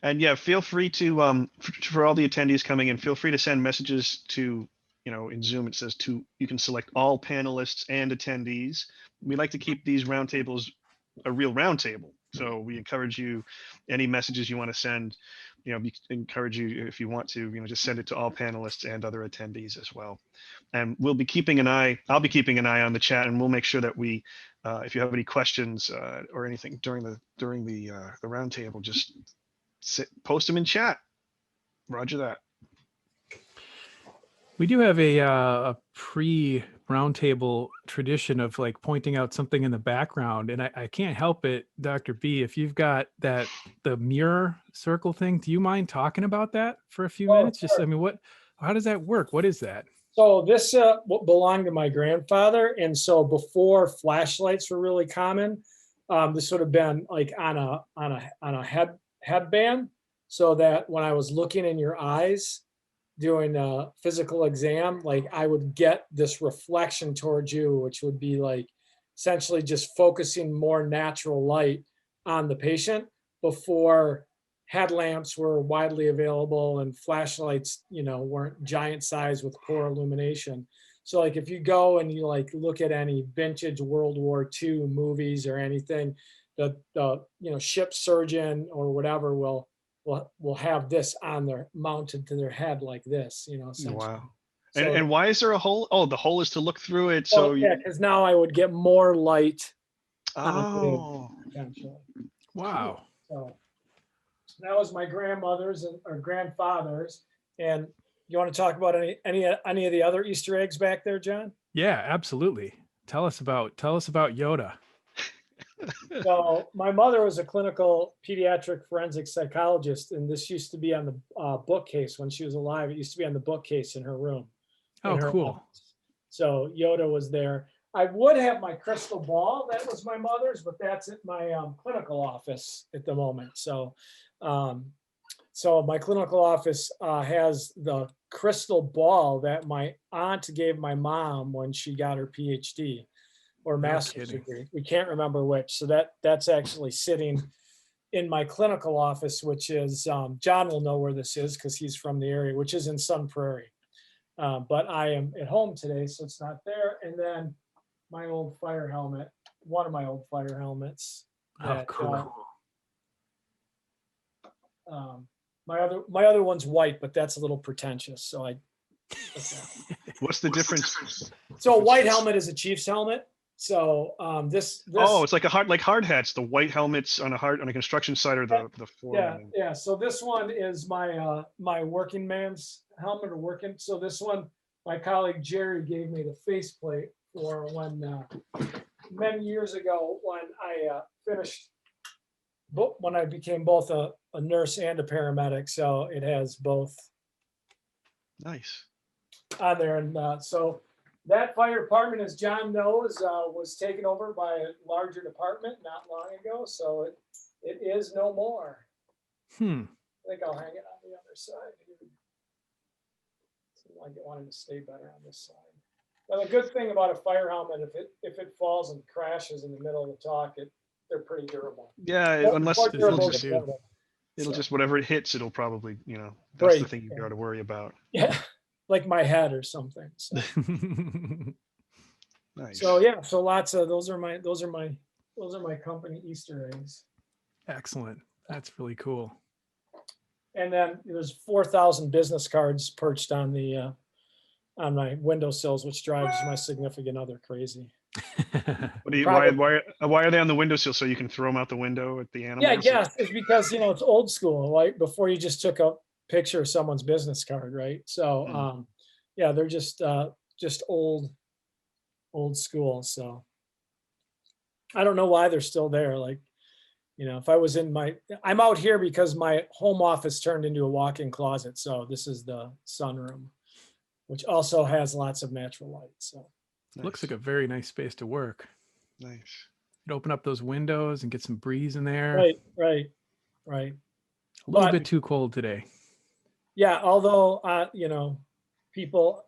And yeah, feel free to for all the attendees coming in, feel free to send messages to, in Zoom it says you can select all panelists and attendees. We like to keep these roundtables a real roundtable. So we encourage you, any messages you want to send, we encourage you, if you want to, just send it to all panelists and other attendees as well. And I'll be keeping an eye on the chat, and we'll make sure that we, if you have any questions or anything during the roundtable, just post them in chat. Roger that. We do have a pre-roundtable tradition of like pointing out something in the background, and I can't help it, Dr. B, if you've got the mirror circle thing, do you mind talking about that for a few minutes? Sure. Just, I mean, how does that work? What is that? So this belonged to my grandfather, and so before flashlights were really common, this would have been like on a headband, so that when I was looking in your eyes doing a physical exam, like I would get this reflection towards you, which would be like essentially just focusing more natural light on the patient before headlamps were widely available and flashlights, weren't giant size with poor illumination. So like if you go and you like look at any vintage World War II movies or anything, the ship surgeon or whatever will have this on their mounted to their head like this, Wow. So, and why is there a hole? Oh, the hole is to look through it. So yeah, because now I would get more light. Oh, potentially. Wow. So that was my grandmother's or grandfather's. And you want to talk about any of the other Easter eggs back there, John? Yeah, absolutely. Tell us about Yoda. So my mother was a clinical pediatric forensic psychologist, and this used to be on the bookcase when she was alive. It used to be on the bookcase in her room. Oh, cool. Office. So Yoda was there. I would have my crystal ball. That was my mother's, but that's at my clinical office at the moment. So, so my clinical office has the crystal ball that my aunt gave my mom when she got her PhD. Or master's degree. We can't remember which. So that's actually sitting in my clinical office, which is, John will know where this is because he's from the area, which is in Sun Prairie. But I am at home today, so it's not there. And then my old fire helmet, one of my old fire helmets. That, cool. My other one's white, but that's a little pretentious. So what's the difference? So a white helmet is a Chiefs helmet. So this it's like hard hats. The white helmets on a construction site or the floor. Yeah. So this one is my my working man's helmet or working. So this one, my colleague Jerry gave me the faceplate for when many years ago when I finished, when I became both a nurse and a paramedic. So it has both. Nice. On there, and so. That fire department, as John knows, was taken over by a larger department not long ago, so it is no more. I think I'll hang it on the other side. I wanted to stay better on this side. Well, the good thing about a fire helmet, if it falls and crashes in the middle of the talk, they're pretty durable. Yeah, unless it'll just whatever it hits, it'll probably that's the thing you got to worry about. Yeah. Like my head or something. So. Nice. So yeah, so lots of those are my company Easter eggs. Excellent. That's really cool. And then there's 4,000 business cards perched on the on my windowsills, which drives my significant other crazy. Why are they on the windowsill? So you can throw them out the window at the animals? Yeah, I guess it's because it's old school, right? Before you just took a picture of someone's business card, right? So yeah, they're just old school. So I don't know why they're still there. Like, if I was I'm out here because my home office turned into a walk-in closet. So this is the sunroom, which also has lots of natural light. So nice. Looks like a very nice space to work. Nice. You'd open up those windows and get some breeze in there. Right. A little bit too cold today. Yeah, although, people,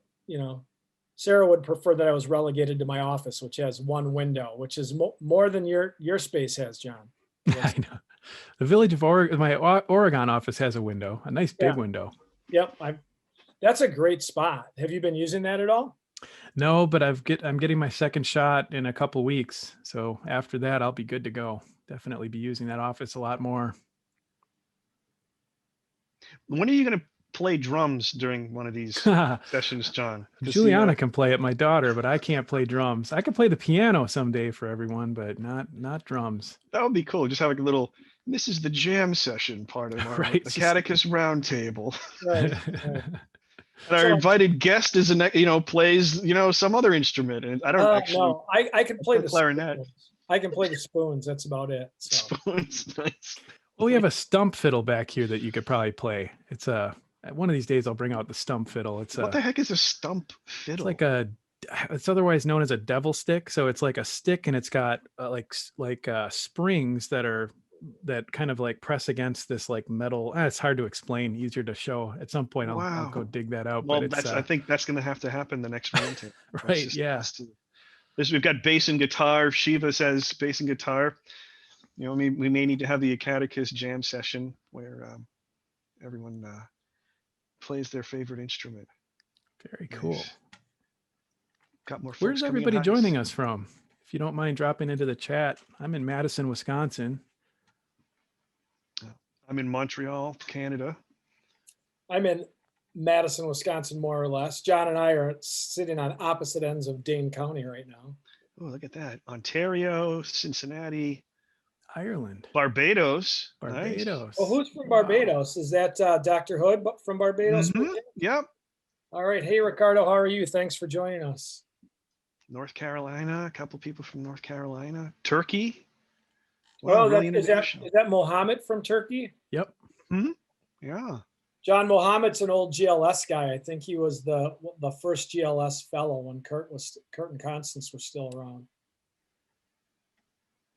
Sarah would prefer that I was relegated to my office, which has one window, which is more than your space has, John. I know. The Village of Oregon, my Oregon office has a window, a nice big Yeah. window. Yep. That's a great spot. Have you been using that at all? No, but I'm getting my second shot in a couple weeks. So after that, I'll be good to go. Definitely be using that office a lot more. When are you going to play drums during one of these sessions, John? 'Cause Juliana can play it, my daughter, but I can't play drums. I can play the piano someday for everyone, but not drums. that would be cool. Just have like a little. This is the jam session part of our Right, the just- Acadicus Roundtable. Right. And our So- invited guest is plays some other instrument, and I don't actually No, I can play play the clarinet. spoons. I can play the spoons. That's about it. So. spoons. Nice. Well, we have a stump fiddle back here that you could probably play. It's one of these days I'll bring out the stump fiddle. It's What the heck is a stump fiddle? it's otherwise known as a devil stick. So it's like a stick and it's got springs that kind of like press against this like metal. It's hard to explain, easier to show. At some point I'll go dig that out. Well, but I think that's going to have to happen the next round. Right. Yeah. We've got bass and guitar. Shiva says bass and guitar. We may need to have the Acadicus jam session where everyone plays their favorite instrument. Very cool. Nice. Got more. Where's everybody joining us from? If you don't mind dropping into the chat, I'm in Madison, Wisconsin. I'm in Montreal, Canada. I'm in Madison, Wisconsin, more or less. John and I are sitting on opposite ends of Dane County right now. Oh, look at that. Ontario, Cincinnati, Ireland. Barbados. Barbados. Nice. Well, who's from Barbados? Is that Dr. Hood from Barbados? Mhm. Yep. All right. Hey, Ricardo, how are you? Thanks for joining us. North Carolina, a couple people from North Carolina. Turkey. Well, really is that Mohammed from Turkey? Yep. Yeah. John Mohammed's an old GLS guy. I think he was the first GLS fellow when Kurt and Constance were still around.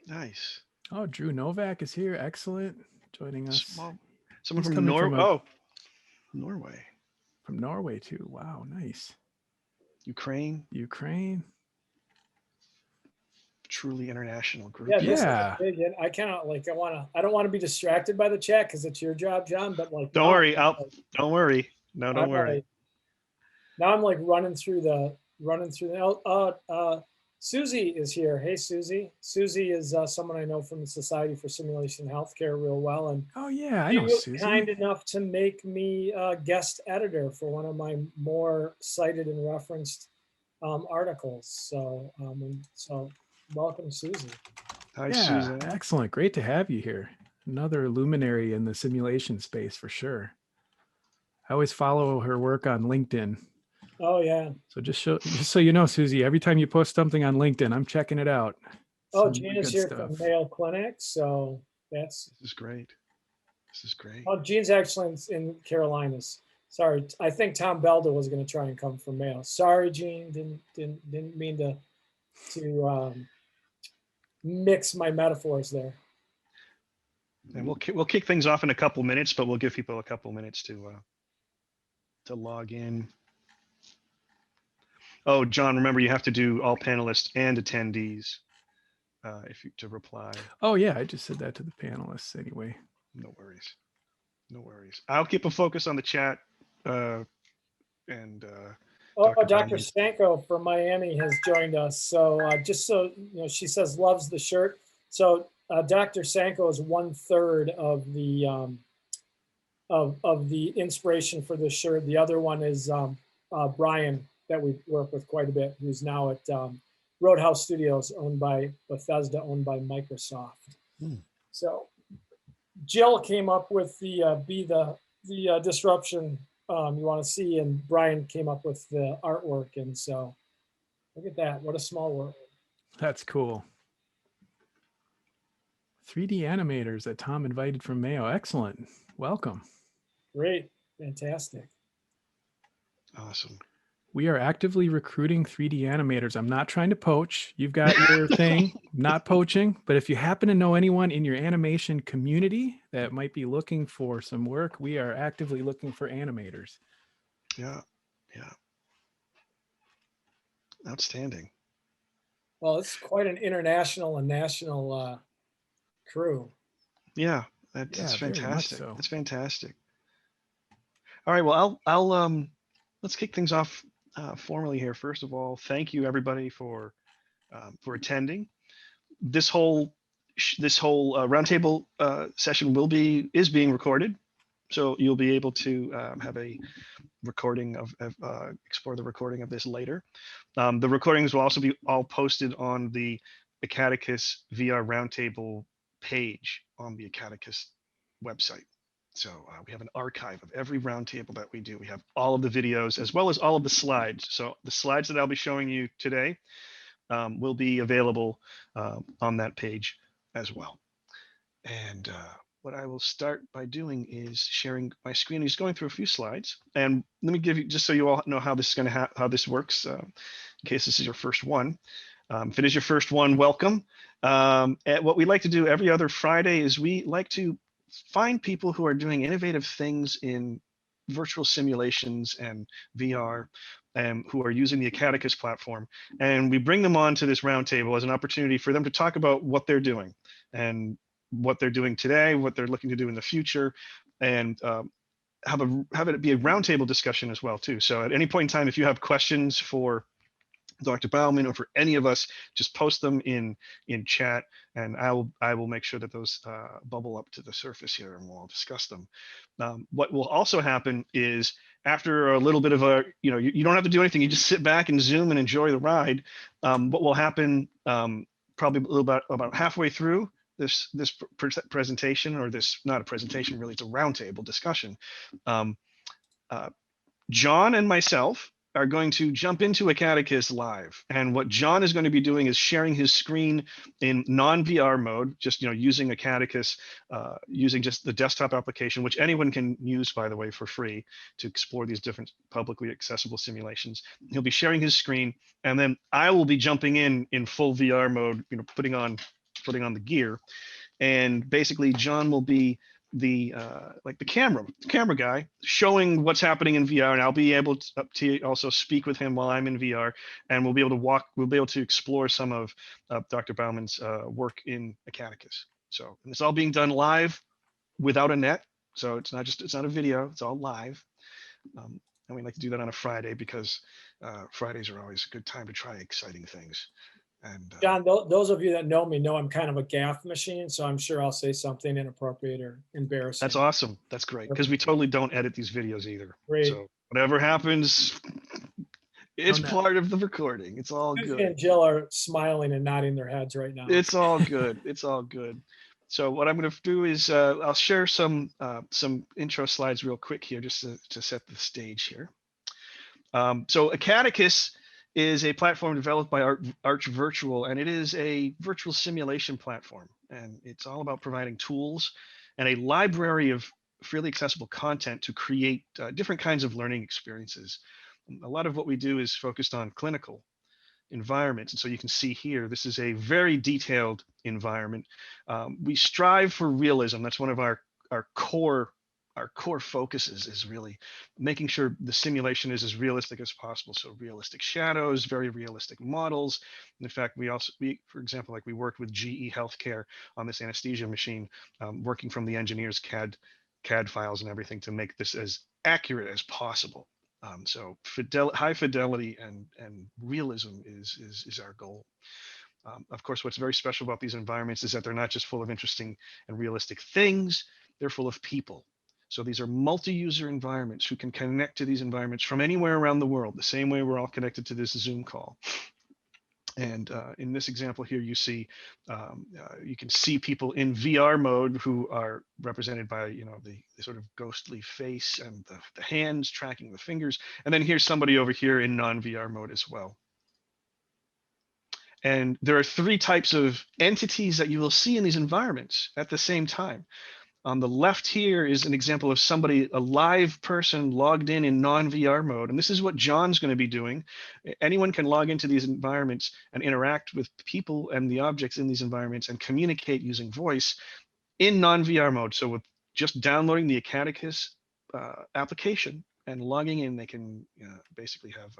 Nice. Oh, Drew Novak is here. Excellent. Joining us. Someone He's from coming Norway. From Norway too. Wow, nice. Ukraine. Truly international group. Yeah, Yeah. this is big. I cannot I don't want to be distracted by the chat because it's your job, John. But like, Don't worry. Don't worry. No, don't worry. Now I'm like running through the. Susie is here. Hey, Susie. Susie is someone I know from the Society for Simulation Healthcare real well, and Oh yeah, I she know was Susie. kind enough to make me guest editor for one of my more cited and referenced articles. So, so welcome, Susie. Hi, Yeah, Susan. excellent. Great to have you here. Another luminary in the simulation space for sure. I always follow her work on LinkedIn. Oh yeah. So just so you know, Susie, every time you post something on LinkedIn, I'm checking it out. Oh, Some Gina's good here stuff. from Mayo Clinic, so This is great. Oh, Gene's actually in Carolinas. Sorry, I think Tom Belda was going to try and come from Mayo. Sorry, Gene, didn't mean to mix my metaphors there. And we'll kick things off in a couple minutes, but we'll give people a couple minutes to log in. Oh, John, remember you have to do all panelists and attendees to reply. Oh yeah, I just said that to the panelists anyway. No worries. No worries. I'll keep a focus on the chat. Dr. Bauman. Stanko from Miami has joined us. So just so you know, she says loves the shirt. So Dr. Stanko is 1/3 of the inspiration for this shirt. The other one is Brian, that we work with quite a bit, who's now at Roadhouse Studios, owned by Bethesda, owned by Microsoft. So Jill came up with the disruption you want to see, and Brian came up with the artwork. And so look at that. What a small world. That's cool. 3D animators that Tom invited from Mayo. Excellent. Welcome. Great. Fantastic. Awesome. We are actively recruiting 3D animators. I'm not trying to poach. You've got your thing, not poaching. But if you happen to know anyone in your animation community that might be looking for some work, we are actively looking for animators. Yeah. Outstanding. Well, it's quite an international and national crew. Yeah, that's Yeah, very much fantastic. so. That's fantastic. All right, well, I'll let's kick things off formally here. First of all, thank you everybody for attending. This whole roundtable session is being recorded, so you'll be able to have a recording of explore the recording of this later. The recordings will also be all posted on the Acadicus VR Roundtable page on the Acadicus website. So we have an archive of every roundtable that we do. We have all of the videos as well as all of the slides. So the slides that I'll be showing you today will be available on that page as well. And what I will start by doing is sharing my screen. Just going through a few slides, and let me give you, just so you all know how this is going to how this works, in case this is your first one. If it is your first one, welcome. And what we like to do every other Friday is we like to find people who are doing innovative things in virtual simulations and VR, and who are using the Acadicus platform, and we bring them on to this roundtable as an opportunity for them to talk about what they're doing and what they're doing today, what they're looking to do in the future, and have it be a roundtable discussion as well too. So at any point in time, if you have questions for Dr. Bauman or for any of us, just post them in chat, and I will make sure that those bubble up to the surface here, and we'll all discuss them. What will also happen is, after a little bit of a, you don't have to do anything. You just sit back and Zoom and enjoy the ride. What will happen probably a little about halfway through this presentation, or this, not a presentation really, it's a roundtable discussion. John and myself are going to jump into Acadicus live, and what John is going to be doing is sharing his screen in non-VR mode, just using Acadicus, using just the desktop application, which anyone can use, by the way, for free, to explore these different publicly accessible simulations. He'll be sharing his screen, and then I will be jumping in full VR mode, putting on the gear, and basically John will be the like the camera guy, showing what's happening in VR, and I'll be able to also speak with him while I'm in VR, and we'll be able to explore some of Dr. Bauman's work in Acadicus. So, and it's all being done live without a net, so it's not a video, it's all live. And we like to do that on a Friday because Fridays are always a good time to try exciting things. And John, those of you that know me know I'm kind of a gaffe machine, so I'm sure I'll say something inappropriate or embarrassing. that's awesome. That's great, because we totally don't edit these videos either. Great. So whatever happens, it's no. part of the recording. It's all Susie good. and Jill are smiling and nodding their heads right now. It's all good. It's all good. So what I'm going to do is I'll share some intro slides real quick here, just to set the stage here. So Acadicus is a platform developed by Arch Virtual, and it is a virtual simulation platform. And it's all about providing tools and a library of freely accessible content to create different kinds of learning experiences. A lot of what we do is focused on clinical environments. And so you can see here, this is a very detailed environment. We strive for realism. That's one of our core focuses, is really making sure the simulation is as realistic as possible. So realistic shadows, very realistic models. In fact, for example, like we worked with GE Healthcare on this anesthesia machine, working from the engineer's CAD files and everything to make this as accurate as possible. So high fidelity and realism is our goal. Of course, what's very special about these environments is that they're not just full of interesting and realistic things, they're full of people. So these are multi-user environments who can connect to these environments from anywhere around the world, the same way we're all connected to this Zoom call. And in this example here, you can see people in VR mode who are represented by the sort of ghostly face and the hands tracking the fingers. And then here's somebody over here in non-VR mode as well. And there are three types of entities that you will see in these environments at the same time. On the left here is an example of a live person logged in non-VR mode. And this is what John's going to be doing. Anyone can log into these environments and interact with people and the objects in these environments and communicate using voice in non-VR mode. So with just downloading the Acadicus application, and logging in, they can basically have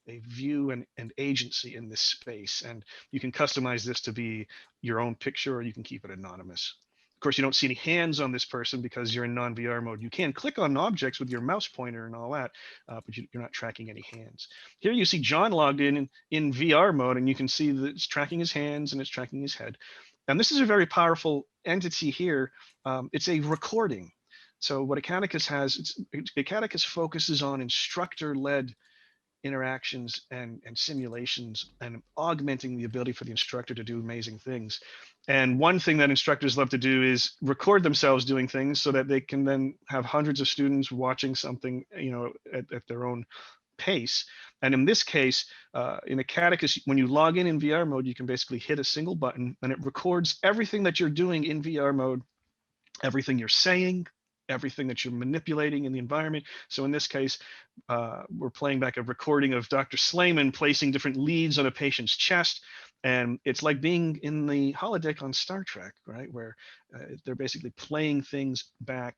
a view and agency in this space. And you can customize this to be your own picture, or you can keep it anonymous. Of course, you don't see any hands on this person because you're in non-VR mode. You can click on objects with your mouse pointer and all that, but you're not tracking any hands. Here you see John logged in VR mode, and you can see that it's tracking his hands and it's tracking his head. And this is a very powerful entity here. It's a recording. So what Acadicus has, Acadicus focuses on instructor-led interactions and simulations, and augmenting the ability for the instructor to do amazing things. And one thing that instructors love to do is record themselves doing things so that they can then have hundreds of students watching something, at their own pace. And in this case, in Acadicus, when you log in VR mode, you can basically hit a single button and it records everything that you're doing in VR mode, everything you're saying, everything that you're manipulating in the environment. So in this case, we're playing back a recording of Dr. Slayman placing different leads on a patient's chest. And it's like being in the holodeck on Star Trek, right? Where they're basically playing things back,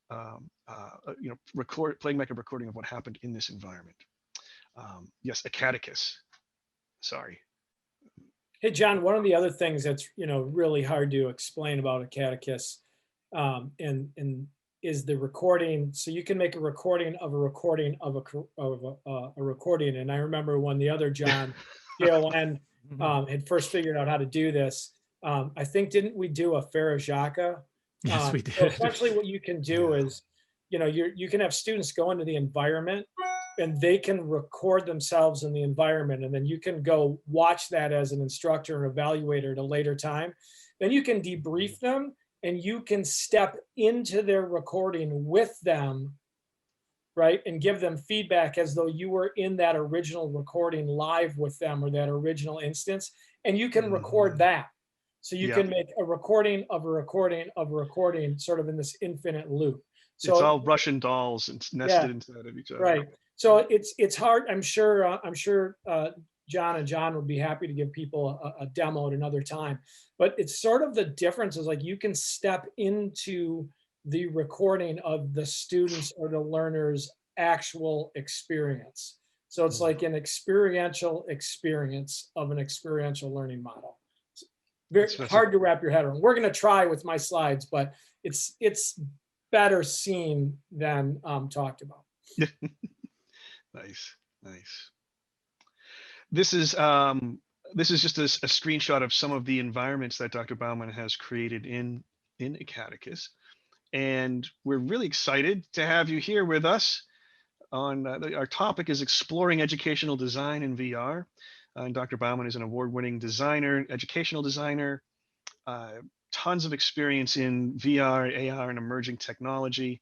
playing back a recording of what happened in this environment. Yes, Acadicus. Sorry. Hey, John, one of the other things that's, really hard to explain about Acadicus, and is the recording. So you can make a recording of a recording of a recording. And I remember when the other John, JLN, had first figured out how to do this. I think, didn't we do a Farajaka? Yes, we did. So essentially what you can do is, you can have students go into the environment and they can record themselves in the environment. And then you can go watch that as an instructor and evaluator at a later time. Then you can debrief them and you can step into their recording with them, right? And give them feedback as though you were in that original recording live with them, or that original instance. And you can record that. So you can make a recording of a recording of a recording, sort of in this infinite loop. So it's all Russian dolls and nested inside of each other. Right. So it's hard. I'm sure John and John would be happy to give people a demo at another time. But it's sort of the difference is like you can step into the recording of the students or the learner's actual experience. So it's like an experiential experience of an experiential learning model. It's very hard to wrap your head around. We're going to try with my slides, but it's better seen than talked about. Nice. This is just a screenshot of some of the environments that Dr. Bauman has created in Acadicus, and we're really excited to have you here with us. Our topic is exploring educational design in VR. And Dr. Bauman is an award-winning designer, educational designer, tons of experience in VR, AR, and emerging technology.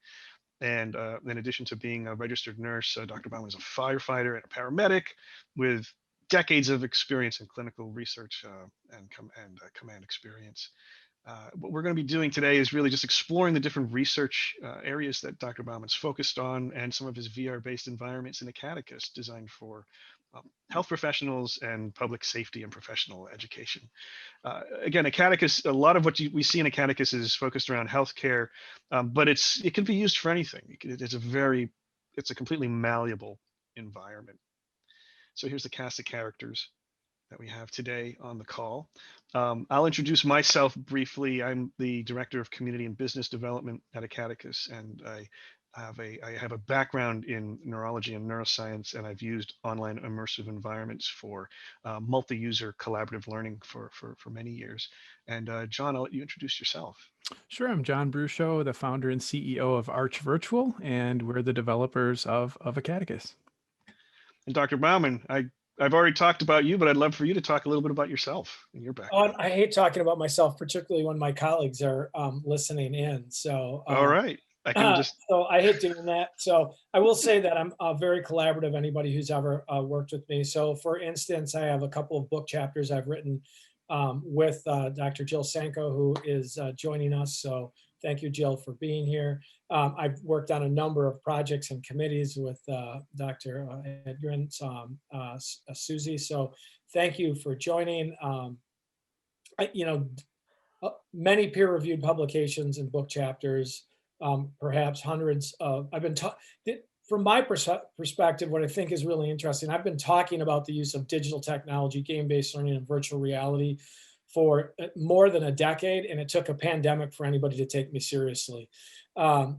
And in addition to being a registered nurse, Dr. Bauman is a firefighter and a paramedic with decades of experience in clinical research and command experience. What we're going to be doing today is really just exploring the different research areas that Dr. Bauman's focused on, and some of his VR-based environments in Acadicus designed for health professionals and public safety and professional education. Again, Acadicus, a lot of what we see in Acadicus is focused around healthcare, but it can be used for anything. It's a completely malleable environment. So here's the cast of characters that we have today on the call. I'll introduce myself briefly. I'm the Director of Community and Business Development at Acadicus, and I have a background in neurology and neuroscience, and I've used online immersive environments for multi-user collaborative learning for many years. And John, I'll let you introduce yourself. Sure. I'm John Brouchoud, the founder and CEO of Arch Virtual, and we're the developers of Acadicus. And Dr. Bauman, I've already talked about you, but I'd love for you to talk a little bit about yourself and your background. I hate talking about myself, particularly when my colleagues are listening in. So all right. So I hate doing that. So I will say that I'm very collaborative, anybody who's ever worked with me. So for instance, I have a couple of book chapters I've written with Dr. Jill Sanko, who is joining us. So thank you, Jill, for being here. I've worked on a number of projects and committees with Dr. Edgren, Susie. So thank you for joining. Many peer-reviewed publications and book chapters, perhaps hundreds of, from my perspective, what I think is really interesting, I've been talking about the use of digital technology, game-based learning, and virtual reality for more than a decade, and it took a pandemic for anybody to take me seriously.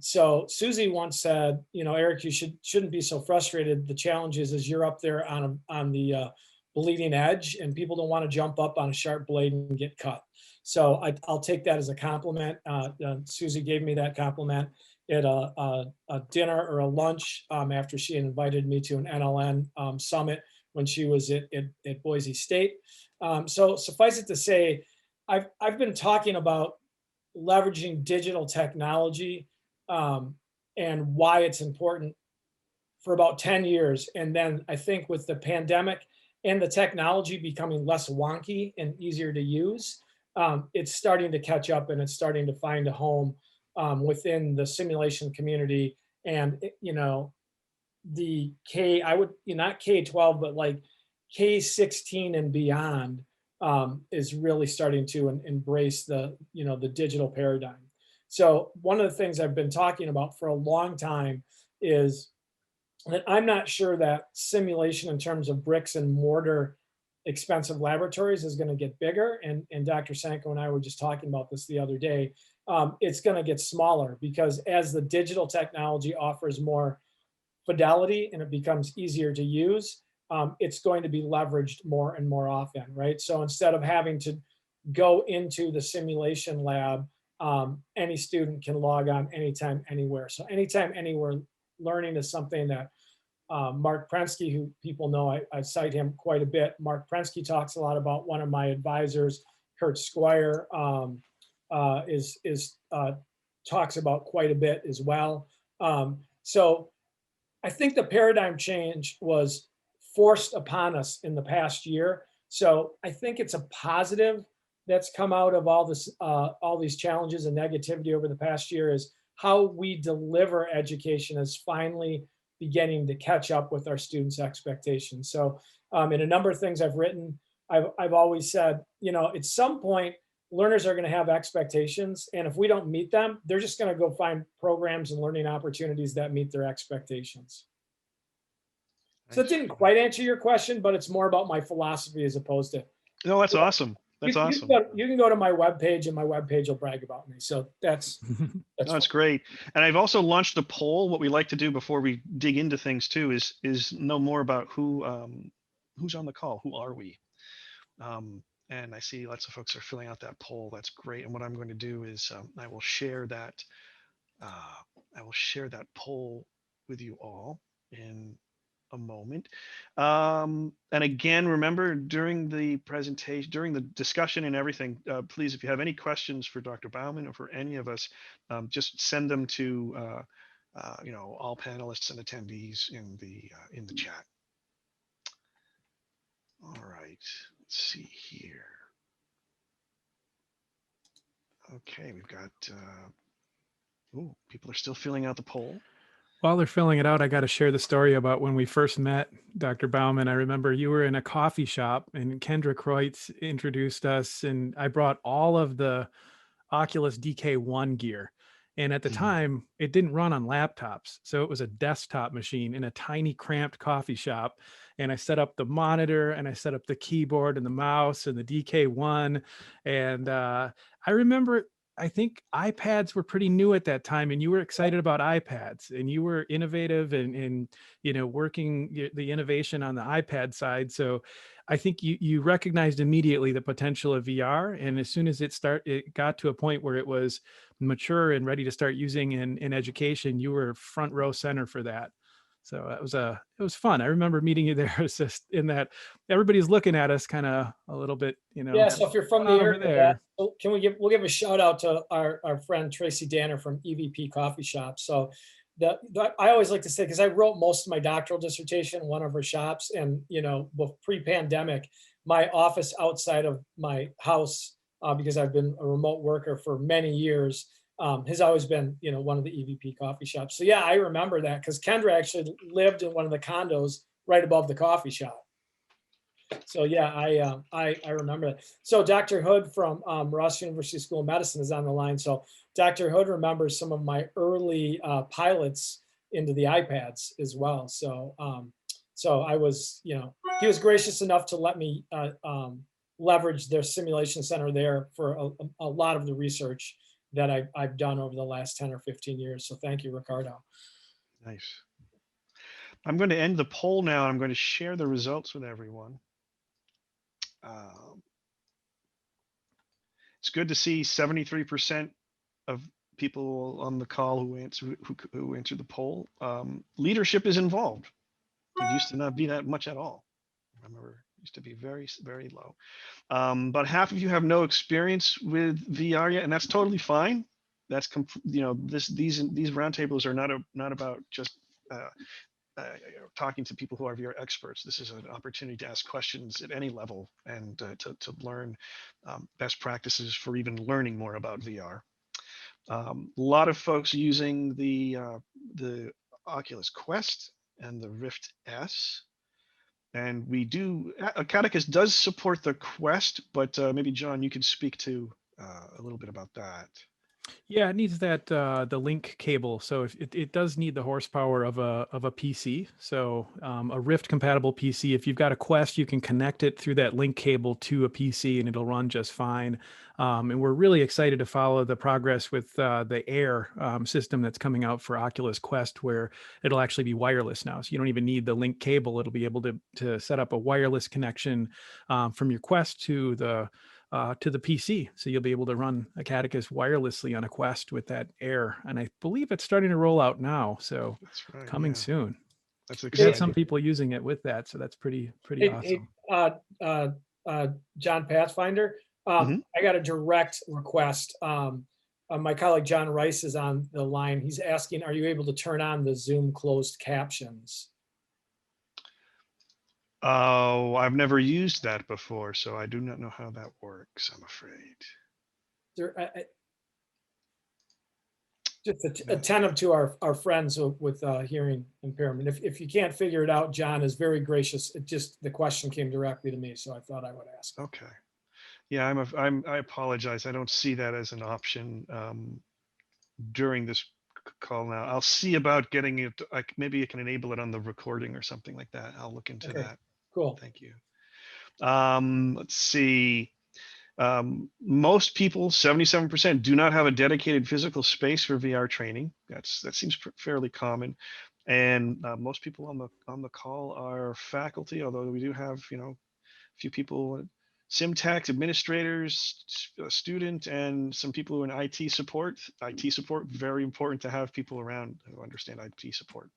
So Susie once said, Eric, you shouldn't be so frustrated. The challenge is you're up there on the bleeding edge, and people don't want to jump up on a sharp blade and get cut. So I'll take that as a compliment. Susie gave me that compliment at a dinner or a lunch after she invited me to an NLN summit when she was at Boise State. So suffice it to say, I've been talking about leveraging digital technology and why it's important for about 10 years. And then I think with the pandemic and the technology becoming less wonky and easier to use, it's starting to catch up, and it's starting to find a home within the simulation community. And, the not K-12, but like K-16 and beyond is really starting to embrace the digital paradigm. So one of the things I've been talking about for a long time is that I'm not sure that simulation in terms of bricks and mortar expensive laboratories is going to get bigger. And Dr. Sanko and I were just talking about this the other day. It's going to get smaller because as the digital technology offers more fidelity and it becomes easier to use, it's going to be leveraged more and more often, right? So instead of having to go into the simulation lab, any student can log on anytime, anywhere. So anytime, anywhere learning is something that Mark Prensky, who people know, I cite him quite a bit. Mark Prensky talks a lot about. One of my advisors, Kurt Squire, talks about quite a bit as well. So I think the paradigm change was forced upon us in the past year. So I think it's a positive that's come out of all these challenges and negativity over the past year is how we deliver education is finally beginning to catch up with our students' expectations. So in a number of things I've written, I've always said, at some point, learners are going to have expectations. And if we don't meet them, they're just going to go find programs and learning opportunities that meet their expectations. So it didn't quite answer your question, but it's more about my philosophy as opposed to. No, that's awesome. That's awesome. You can go to my webpage, and my webpage will brag about me. So that's great. And I've also launched a poll. What we like to do before we dig into things too is know more about who's on the call. Who are we? And I see lots of folks are filling out that poll. That's great. And what I'm going to do is I will share that. I will share that poll with you all in a moment. And again, remember during the presentation, during the discussion and everything, please, if you have any questions for Dr. Bauman or for any of us, just send them to all panelists and attendees in the chat. All right, let's see here. Okay, we've got, people are still filling out the poll. While they're filling it out, I got to share the story about when we first met, Dr. Bauman. I remember you were in a coffee shop and Kendra Kreutz introduced us, and I brought all of the Oculus DK1 gear. And at the time, it didn't run on laptops. So it was a desktop machine in a tiny cramped coffee shop. And I set up the monitor and I set up the keyboard and the mouse and the DK1. And I remember, I think iPads were pretty new at that time, and you were excited about iPads, and you were innovative and working the innovation on the iPad side. So I think you recognized immediately the potential of VR. And as soon as it got to a point where it was mature and ready to start using in education, you were front row center for that. So it was fun. I remember meeting you there. It's just in that everybody's looking at us kind of a little bit, Yeah. So if you're from the area, there, we'll give a shout out to our friend Tracy Danner from EVP Coffee Shop. So I always like to say, because I wrote most of my doctoral dissertation in one of her shops, and pre-pandemic, my office outside of my house, because I've been a remote worker for many years, has always been, one of the EVP coffee shops. So yeah, I remember that because Kendra actually lived in one of the condos right above the coffee shop. So yeah, I remember that. So Dr. Hood from Ross University School of Medicine is on the line. So Dr. Hood remembers some of my early pilots into the iPads as well. So so I was, you know, he was gracious enough to let me leverage their simulation center there for a lot of the research that I've done over the last 10 or 15 years. So thank you, Ricardo. Nice. I'm going to end the poll now. I'm going to share the results with everyone. It's good to see 73% of people on the call who answered the poll. Leadership is involved. It used to not be that much at all. I remember it used to be very, very low. But half of you have no experience with VR yet, and that's totally fine. That's you know, these roundtables are not about just talking to people who are VR experts. This is an opportunity to ask questions at any level and to learn best practices for even learning more about VR. A lot of folks using the Oculus Quest and the Rift S. And we do, Acadicus does support the Quest, but maybe John, you could speak to a little bit about that. Yeah, it needs that the link cable. So if it does need the horsepower of a PC. So a Rift compatible PC. If you've got a Quest, you can connect it through that link cable to a PC, and it'll run just fine. And we're really excited to follow the progress with the Air system that's coming out for Oculus Quest, where it'll actually be wireless now. So you don't even need the link cable. It'll be able to set up a wireless connection from your Quest to the PC. So you'll be able to run Acadicus wirelessly on a Quest with that Air. And I believe it's starting to roll out now. So That's right, coming yeah. soon. That's We've exciting. had some people using it with that. So that's pretty awesome. John Pathfinder, I got a direct request. My colleague John Rice is on the line. He's asking, are you able to turn on the Zoom closed captions? Oh, I've never used that before, so I do not know how that works, I'm afraid. Just attentive to our friends with hearing impairment. If you can't figure it out, John is very gracious. The question came directly to me, so I thought I would ask. Okay. Yeah, I apologize. I don't see that as an option during this call now. I'll see about getting it. Maybe it can enable it on the recording or something like that. I'll look into that. Cool. Thank you. Let's see. Most people, 77%, do not have a dedicated physical space for VR training. That seems fairly common. And most people on the call are faculty, although we do have, you know, a few people, sim techs, administrators, student, and some people in IT support. IT support, very important to have people around who understand IT support.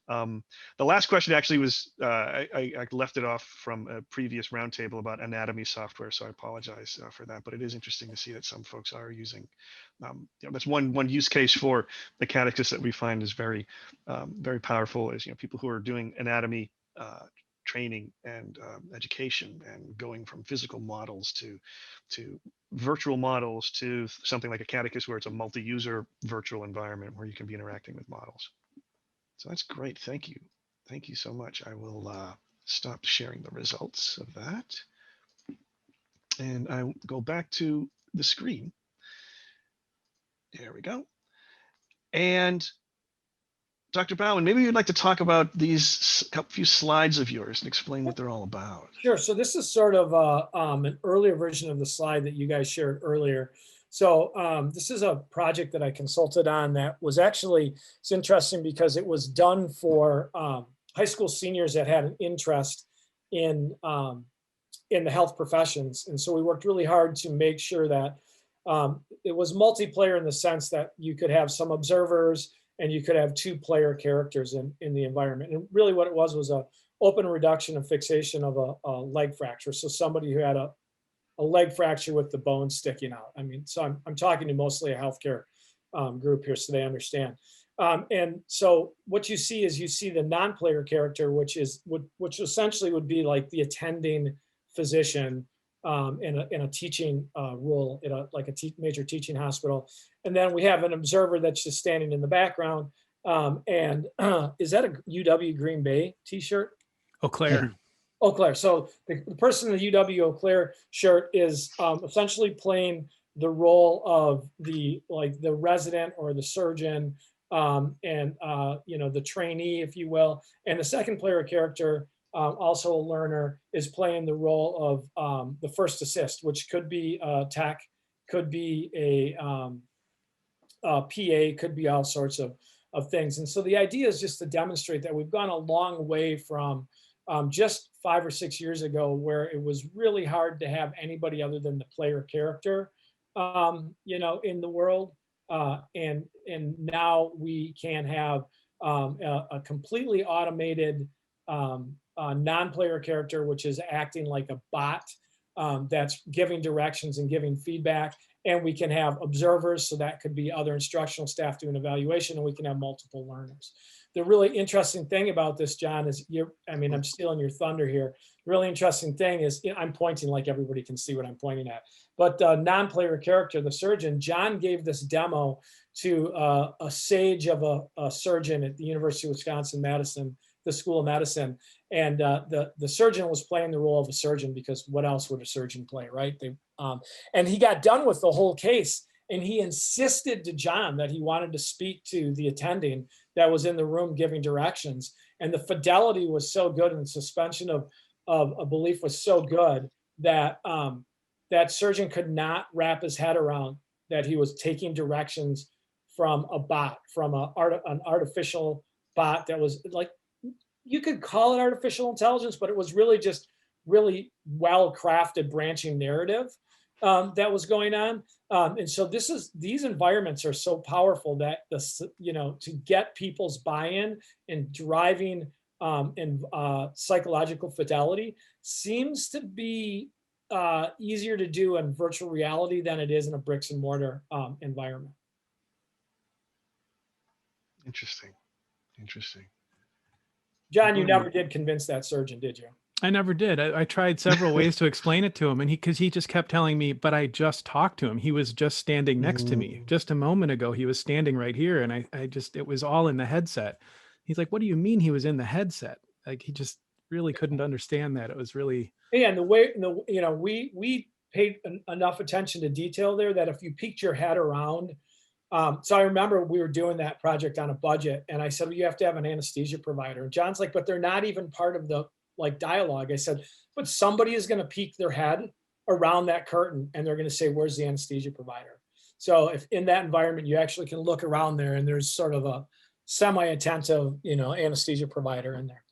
The last question actually was, I left it off from a previous roundtable about anatomy software, so I apologize for that. But it is interesting to see that some folks are using. You know, that's one use case for the Acadicus that we find is very, very powerful. Is, you know, people who are doing anatomy training and education, and going from physical models to virtual models to something like Acadicus, where it's a multi-user virtual environment where you can be interacting with models. So that's great. Thank you. Thank you so much. I will stop sharing the results of that. And I will go back to the screen. There we go. And Dr. Bauman, maybe you'd like to talk about these few slides of yours and explain what they're all about. Sure. So this is sort of an earlier version of the slide that you guys shared earlier. So this is a project that I consulted on that was actually, it's interesting because it was done for high school seniors that had an interest in the health professions. And so we worked really hard to make sure that it was multiplayer in the sense that you could have some observers and you could have two player characters in the environment. And really what it was a open reduction and fixation of a leg fracture. So somebody who had a leg fracture with the bone sticking out. I mean, so I'm talking to mostly a healthcare group here, so they understand. And so what you see is you see the non-player character, which essentially would be like the attending physician in a teaching role in major teaching hospital. And then we have an observer that's just standing in the background. And is that a UW Green Bay t-shirt? Eau Claire. Eau Claire. So the person in the UW Eau Claire shirt is essentially playing the role of the resident or the surgeon and the trainee, if you will. And the second player character, also a learner, is playing the role of the first assist, which could be tech, could be a PA, could be all sorts of things. And so the idea is just to demonstrate that we've gone a long way from just 5 or 6 years ago, where it was really hard to have anybody other than the player character, in the world. And now we can have a completely automated non-player character, which is acting like a bot, that's giving directions and giving feedback. And we can have observers, so that could be other instructional staff doing evaluation, and we can have multiple learners. The really interesting thing about this, John, is I'm stealing your thunder here. The really interesting thing is, I'm pointing like everybody can see what I'm pointing at. But the non-player character, the surgeon, John gave this demo to a sage of a surgeon at the University of Wisconsin-Madison, the School of Medicine. And the surgeon was playing the role of a surgeon, because what else would a surgeon play, right? And he got done with the whole case, and he insisted to John that he wanted to speak to the attending that was in the room giving directions. And the fidelity was so good, and the suspension of a belief was so good that that surgeon could not wrap his head around that he was taking directions from a bot, from an artificial bot that was like, you could call it artificial intelligence, but it was really just really well-crafted branching narrative that was going on. And so these environments are so powerful that to get people's buy-in and driving and psychological fidelity seems to be easier to do in virtual reality than it is in a bricks and mortar environment. Interesting. John, you never did convince that surgeon, did you? I never did. I tried several ways to explain it to him, and because he just kept telling me, but I just talked to him. He was just standing next to me. Just a moment ago, he was standing right here, and it was all in the headset. He's like, what do you mean he was in the headset? Like, he just really couldn't understand that. It was really... Yeah, and the way, we paid enough attention to detail there that if you peeked your head around, so I remember we were doing that project on a budget, and I said, well, you have to have an anesthesia provider. And John's like, but they're not even part of the dialogue. I said, but somebody is going to peek their head around that curtain, and they're going to say, where's the anesthesia provider? So if in that environment, you actually can look around there, and there's sort of a semi-attentive, anesthesia provider in there.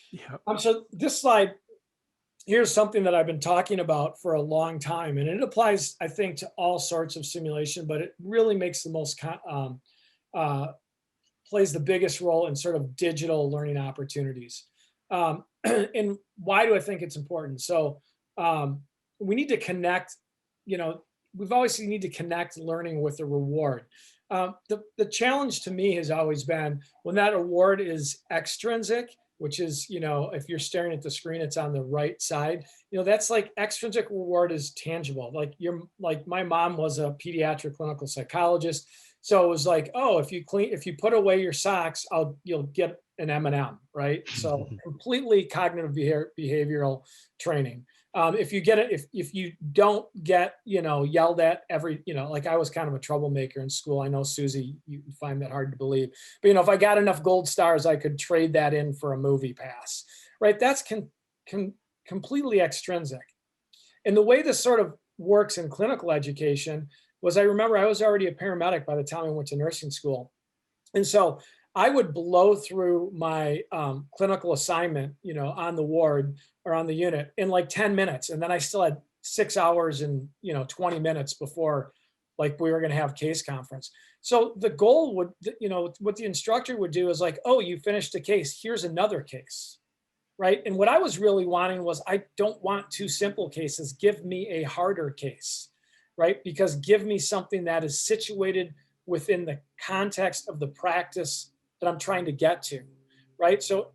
Yeah. So this slide, here's something that I've been talking about for a long time, and it applies, I think, to all sorts of simulation, but it really makes the most, plays the biggest role in sort of digital learning opportunities. And why do I think it's important? So we need to connect, we've always need to connect learning with a reward. The challenge to me has always been when that award is extrinsic, which is, if you're staring at the screen, it's on the right side. That's like extrinsic reward is tangible. Like my mom was a pediatric clinical psychologist. So it was like, oh, if you put away your socks, you'll get an M&M, right? So completely cognitive behavioral training. If you don't get, yelled at every, like I was kind of a troublemaker in school. I know, Susie, you find that hard to believe, but if I got enough gold stars, I could trade that in for a movie pass, right? That's completely extrinsic. And the way this sort of works in clinical education was, I remember I was already a paramedic by the time I went to nursing school. And so I would blow through my clinical assignment, on the ward or on the unit in like 10 minutes. And then I still had 6 hours and, 20 minutes before like we were going to have case conference. So the goal would, what the instructor would do is like, oh, you finished a case, here's another case, right? And what I was really wanting was, I don't want 2 simple cases, give me a harder case, right? Because give me something that is situated within the context of the practice that I'm trying to get to, right? So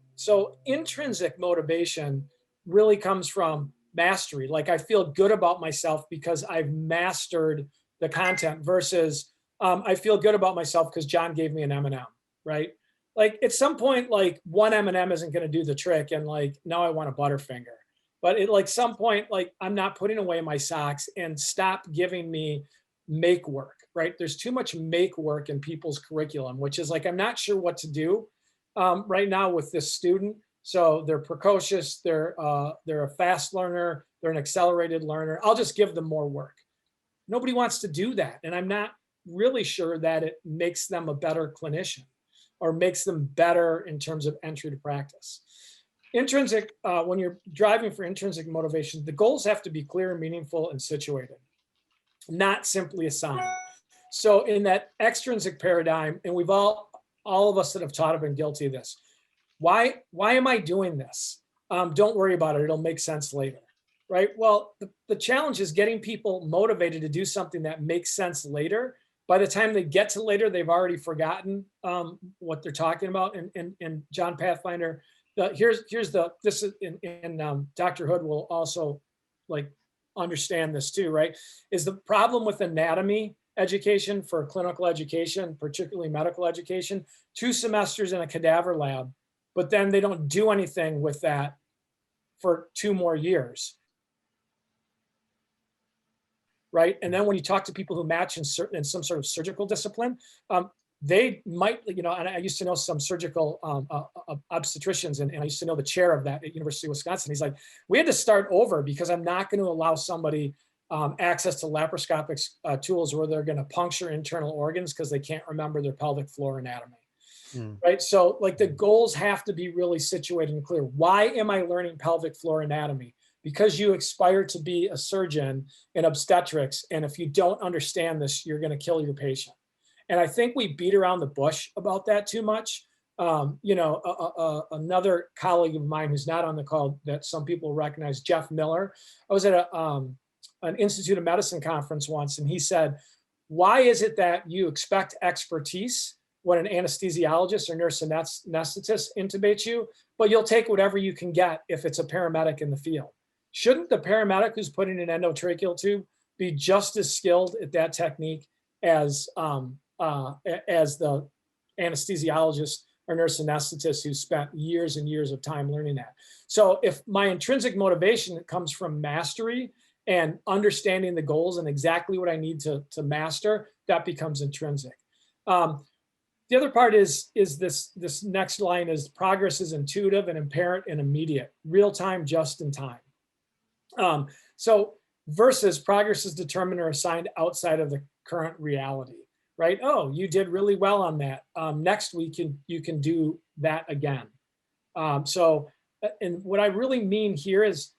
intrinsic motivation really comes from mastery. Like I feel good about myself because I've mastered the content versus I feel good about myself because John gave me an M&M, right? Like at some point, like one M&M isn't going to do the trick, and like now I want a Butterfinger. But at like some point, like I'm not putting away my socks, and stop giving me make work. right? There's too much make work in people's curriculum, which is like, I'm not sure what to do right now with this student. So they're precocious, they're a fast learner, they're an accelerated learner. I'll just give them more work. Nobody wants to do that. And I'm not really sure that it makes them a better clinician or makes them better in terms of entry to practice. Intrinsic, when you're driving for intrinsic motivation, the goals have to be clear, meaningful, and situated, not simply assigned. So in that extrinsic paradigm, and we've all of us that have taught have been guilty of this. Why am I doing this? Don't worry about it. It'll make sense later, right? Well, the challenge is getting people motivated to do something that makes sense later. By the time they get to later, they've already forgotten what they're talking about. And John Pathfinder, this is in Dr. Hood will also like understand this too, right? Is the problem with anatomy education for clinical education, particularly medical education, 2 semesters in a cadaver lab, but then they don't do anything with that for 2 more years. Right. And then when you talk to people who match in some sort of surgical discipline, they might, and I used to know some surgical obstetricians, and I used to know the chair of that at University of Wisconsin. He's like, we had to start over because I'm not going to allow somebody access to laparoscopic tools where they're going to puncture internal organs because they can't remember their pelvic floor anatomy. Right. So like the goals have to be really situated and clear. Why am I learning pelvic floor anatomy? Because you aspire to be a surgeon in obstetrics. And if you don't understand this, you're going to kill your patient. And I think we beat around the bush about that too much. Another colleague of mine who's not on the call that some people recognize, Jeff Miller. I was at an Institute of Medicine conference once, and he said, why is it that you expect expertise when an anesthesiologist or nurse anesthetist intubates you, but you'll take whatever you can get if it's a paramedic in the field? Shouldn't the paramedic who's putting an endotracheal tube be just as skilled at that technique as the anesthesiologist or nurse anesthetist who spent years and years of time learning that? So if my intrinsic motivation comes from mastery and understanding the goals and exactly what I need to master, that becomes intrinsic. The other part is this next line is progress is intuitive and apparent and immediate, real time, just in time. So versus progress is determined or assigned outside of the current reality, right? Oh, you did really well on that. Next week, you can do that again. And what I really mean here is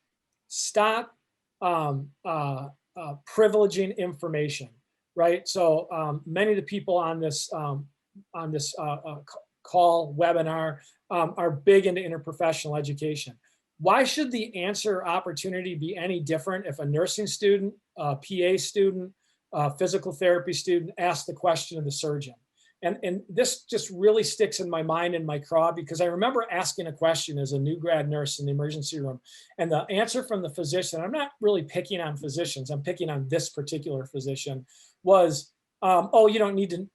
stop privileging information, right? So many of the people on this call webinar are big into interprofessional education. Why should the answer opportunity be any different if a nursing student, a PA student, a physical therapy student asks the question of the surgeon? And this just really sticks in my mind and my craw, because I remember asking a question as a new grad nurse in the emergency room, and the answer from the physician, I'm not really picking on physicians, I'm picking on this particular physician, was, oh, you don't need to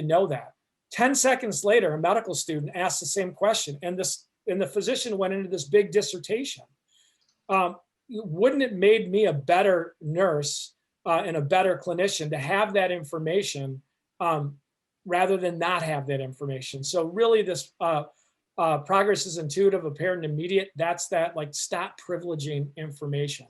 know that. 10 seconds later, a medical student asked the same question, and the physician went into this big dissertation. Wouldn't it made me a better nurse and a better clinician to have that information rather than not have that information? So really this progress is intuitive, apparent, and immediate. That's that, like, stop privileging information.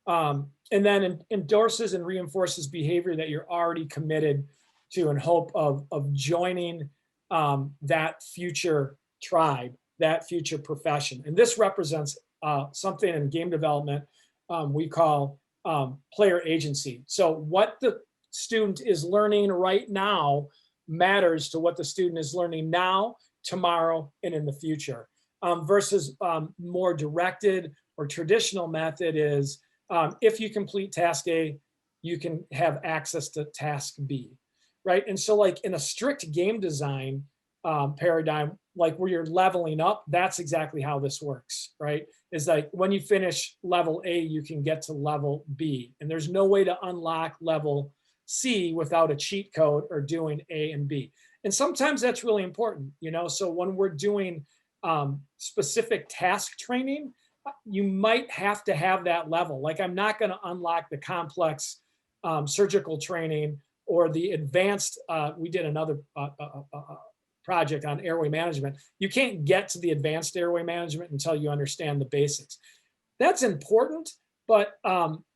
And then endorses and reinforces behavior that you're already committed to in hope of joining that future tribe, that future profession. And this represents something in game development we call player agency. So what the student is learning right now matters to what the student is learning now, tomorrow, and in the future. Versus more directed or traditional method is if you complete task A, you can have access to task B, right? And so like in a strict game design paradigm, like where you're leveling up, that's exactly how this works, right? Is like when you finish level A, you can get to level B. And there's no way to unlock level C without a cheat code or doing A and B. And sometimes that's really important, so when we're doing specific task training, you might have to have that level. Like I'm not going to unlock the complex surgical training or the advanced, we did another project on airway management. You can't get to the advanced airway management until you understand the basics. That's important, but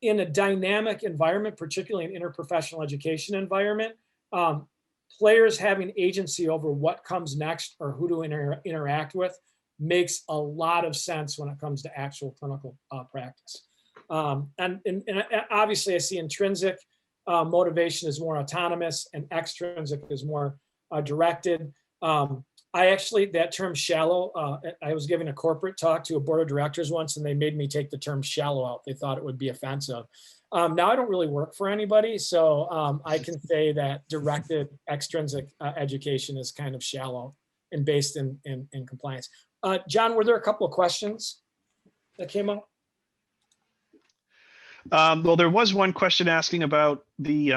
in a dynamic environment, particularly an interprofessional education environment, players having agency over what comes next or who to interact with makes a lot of sense when it comes to actual clinical practice. And obviously I see intrinsic motivation is more autonomous and extrinsic is more directed. I actually, that term shallow, I was giving a corporate talk to a board of directors once and they made me take the term shallow out. They thought it would be offensive. Now I don't really work for anybody, so I can say that directed extrinsic education is kind of shallow and based in compliance. John, were there a couple of questions that came up? Well, there was one question asking about the,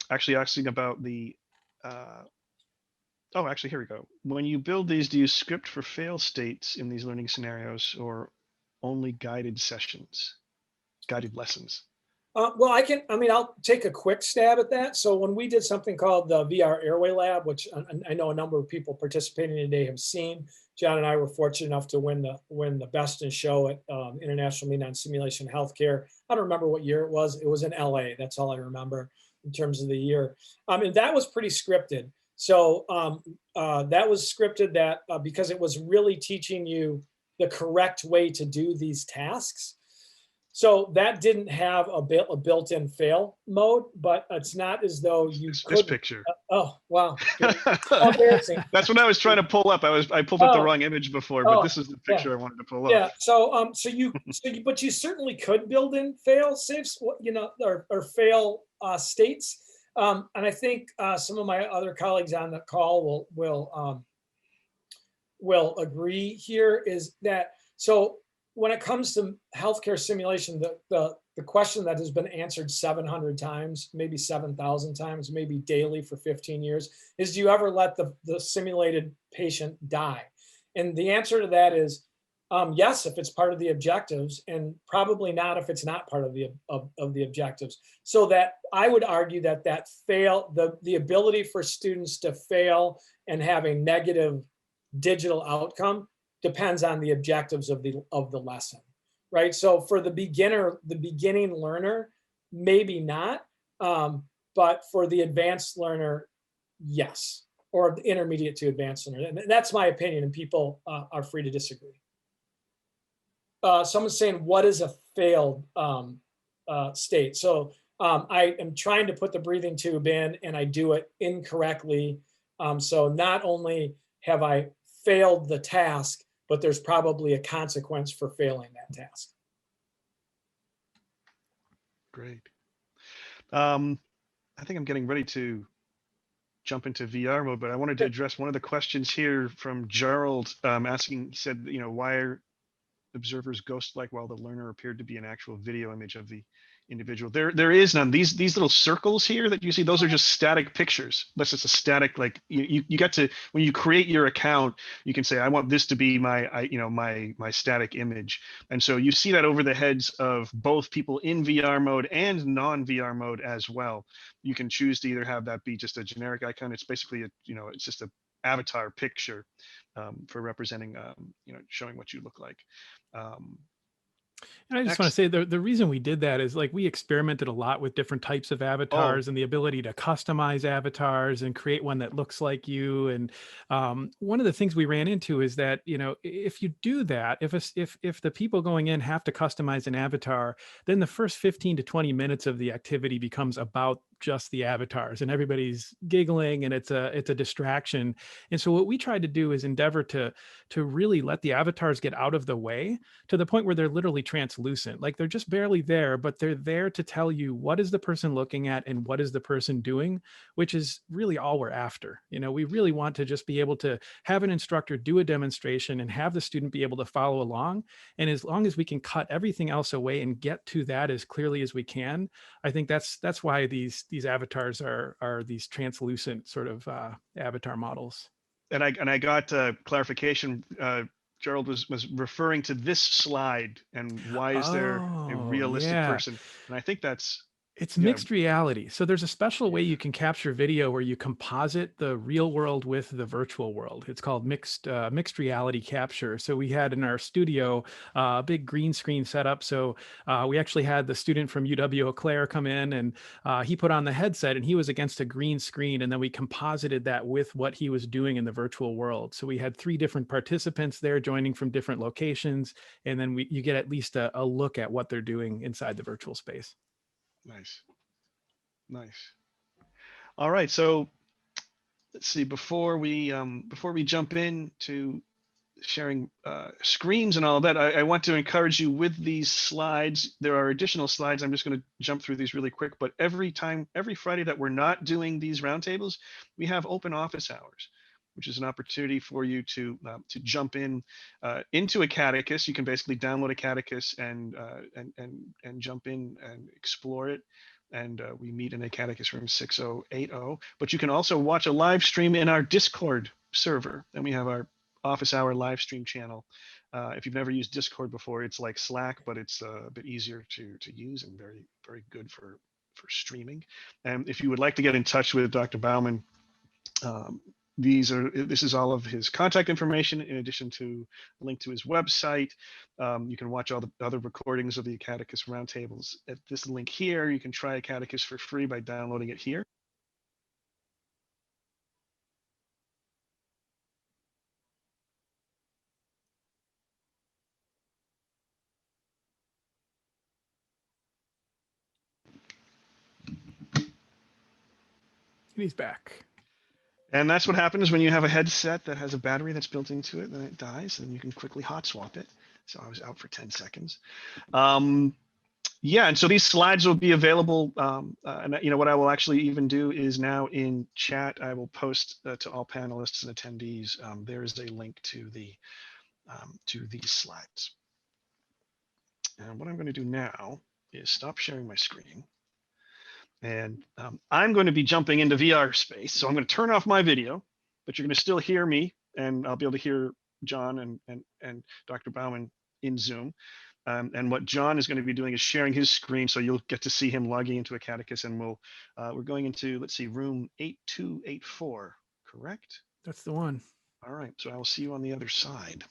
actually asking about the, oh, actually, here we go. When you build these, do you script for fail states in these learning scenarios or only guided sessions, guided lessons? Well, I'll take a quick stab at that. So when we did something called the VR Airway Lab, which I know a number of people participating today have seen, John and I were fortunate enough to win the Best in Show at International Meeting on Simulation Healthcare. I don't remember what year it was. It was in LA. That's all I remember in terms of the year. And that was pretty scripted. So that was scripted that because it was really teaching you the correct way to do these tasks. So that didn't have a built-in fail mode, but it's not as though you could. This picture. Oh, wow. Embarrassing. That's what I was trying to pull up. I pulled up the wrong image before, but this is the picture yeah. I wanted to pull up. Yeah. So but you certainly could build in fail safes, or fail states. And I think some of my other colleagues on the call will agree here is that, so when it comes to healthcare simulation, the question that has been answered 700 times, maybe 7,000 times, maybe daily for 15 years, is do you ever let the simulated patient die? And the answer to that is yes, if it's part of the objectives, and probably not if it's not part of the objectives. So that I would argue that the ability for students to fail and have a negative digital outcome depends on the objectives of the lesson, right? So for the beginning learner, maybe not, but for the advanced learner, yes, or the intermediate to advanced learner. And that's my opinion, and people are free to disagree. Someone's saying, what is a failed state? So I am trying to put the breathing tube in and I do it incorrectly. So not only have I failed the task, but there's probably a consequence for failing that task. Great. I think I'm getting ready to jump into VR mode, but I wanted to address one of the questions here from Gerald asking, he said, why are observers ghost-like while the learner appeared to be an actual video image of the individual? There is none. These little circles here that you see, those are just static pictures. That's just a static, like you get to, when you create your account, you can say, I want this to be my static image. And so you see that over the heads of both people in VR mode and non-VR mode as well. You can choose to either have that be just a generic icon. It's basically it's just a avatar picture for representing, showing what you look like. And I just want to say the reason we did that is, like, we experimented a lot with different types of avatars and the ability to customize avatars and create one that looks like you. And one of the things we ran into is that, if you do that, if the people going in have to customize an avatar, then the first 15 to 20 minutes of the activity becomes about just the avatars, and everybody's giggling, and it's a distraction. And so what we tried to do is endeavor to really let the avatars get out of the way to the point where they're literally translucent. Like, they're just barely there, but they're there to tell you what is the person looking at and what is the person doing, which is really all we're after. We really want to just be able to have an instructor do a demonstration and have the student be able to follow along. And as long as we can cut everything else away and get to that as clearly as we can, I think that's why these avatars are these translucent sort of avatar models. And I got clarification. Gerald was referring to this slide and why is there a realistic person? And I think that's It's Yeah. mixed reality. So there's a special way you can capture video where you composite the real world with the virtual world. It's called mixed reality capture. So we had in our studio a big green screen setup. So we actually had the student from UW Eau Claire come in, and he put on the headset and he was against a green screen. And then we composited that with what he was doing in the virtual world. So we had 3 different participants there joining from different locations. And then you get at least a look at what they're doing inside the virtual space. Nice. Nice. All right. So let's see, before we jump into sharing screens and all of that, I want to encourage you with these slides. There are additional slides. I'm just going to jump through these really quick, but every Friday that we're not doing these roundtables, we have open office hours, which is an opportunity for you to jump into Acadicus. You can basically download Acadicus and jump in and explore it. And we meet in Acadicus room 6080. But you can also watch a live stream in our Discord server. And we have our office hour live stream channel. If you've never used Discord before, it's like Slack, but it's a bit easier to use and very, very good for streaming. And if you would like to get in touch with Dr. Bauman, this is all of his contact information in addition to a link to his website. You can watch all the other recordings of the Acadicus roundtables at this link here. You can try Acadicus for free by downloading it here. He's back. And that's what happens when you have a headset that has a battery that's built into it, then it dies, and you can quickly hot swap it. So I was out for 10 seconds. Yeah, and so these slides will be available. And what I will actually even do is now in chat, I will post to all panelists and attendees. There is a link to these slides. And what I'm going to do now is stop sharing my screen. And I'm going to be jumping into VR space. So I'm going to turn off my video, but you're going to still hear me, and I'll be able to hear John and Dr. Bauman in Zoom. And what John is going to be doing is sharing his screen, so you'll get to see him logging into Acadicus, and we're going into, let's see, room 8284, correct? That's the one. All right, so I will see you on the other side.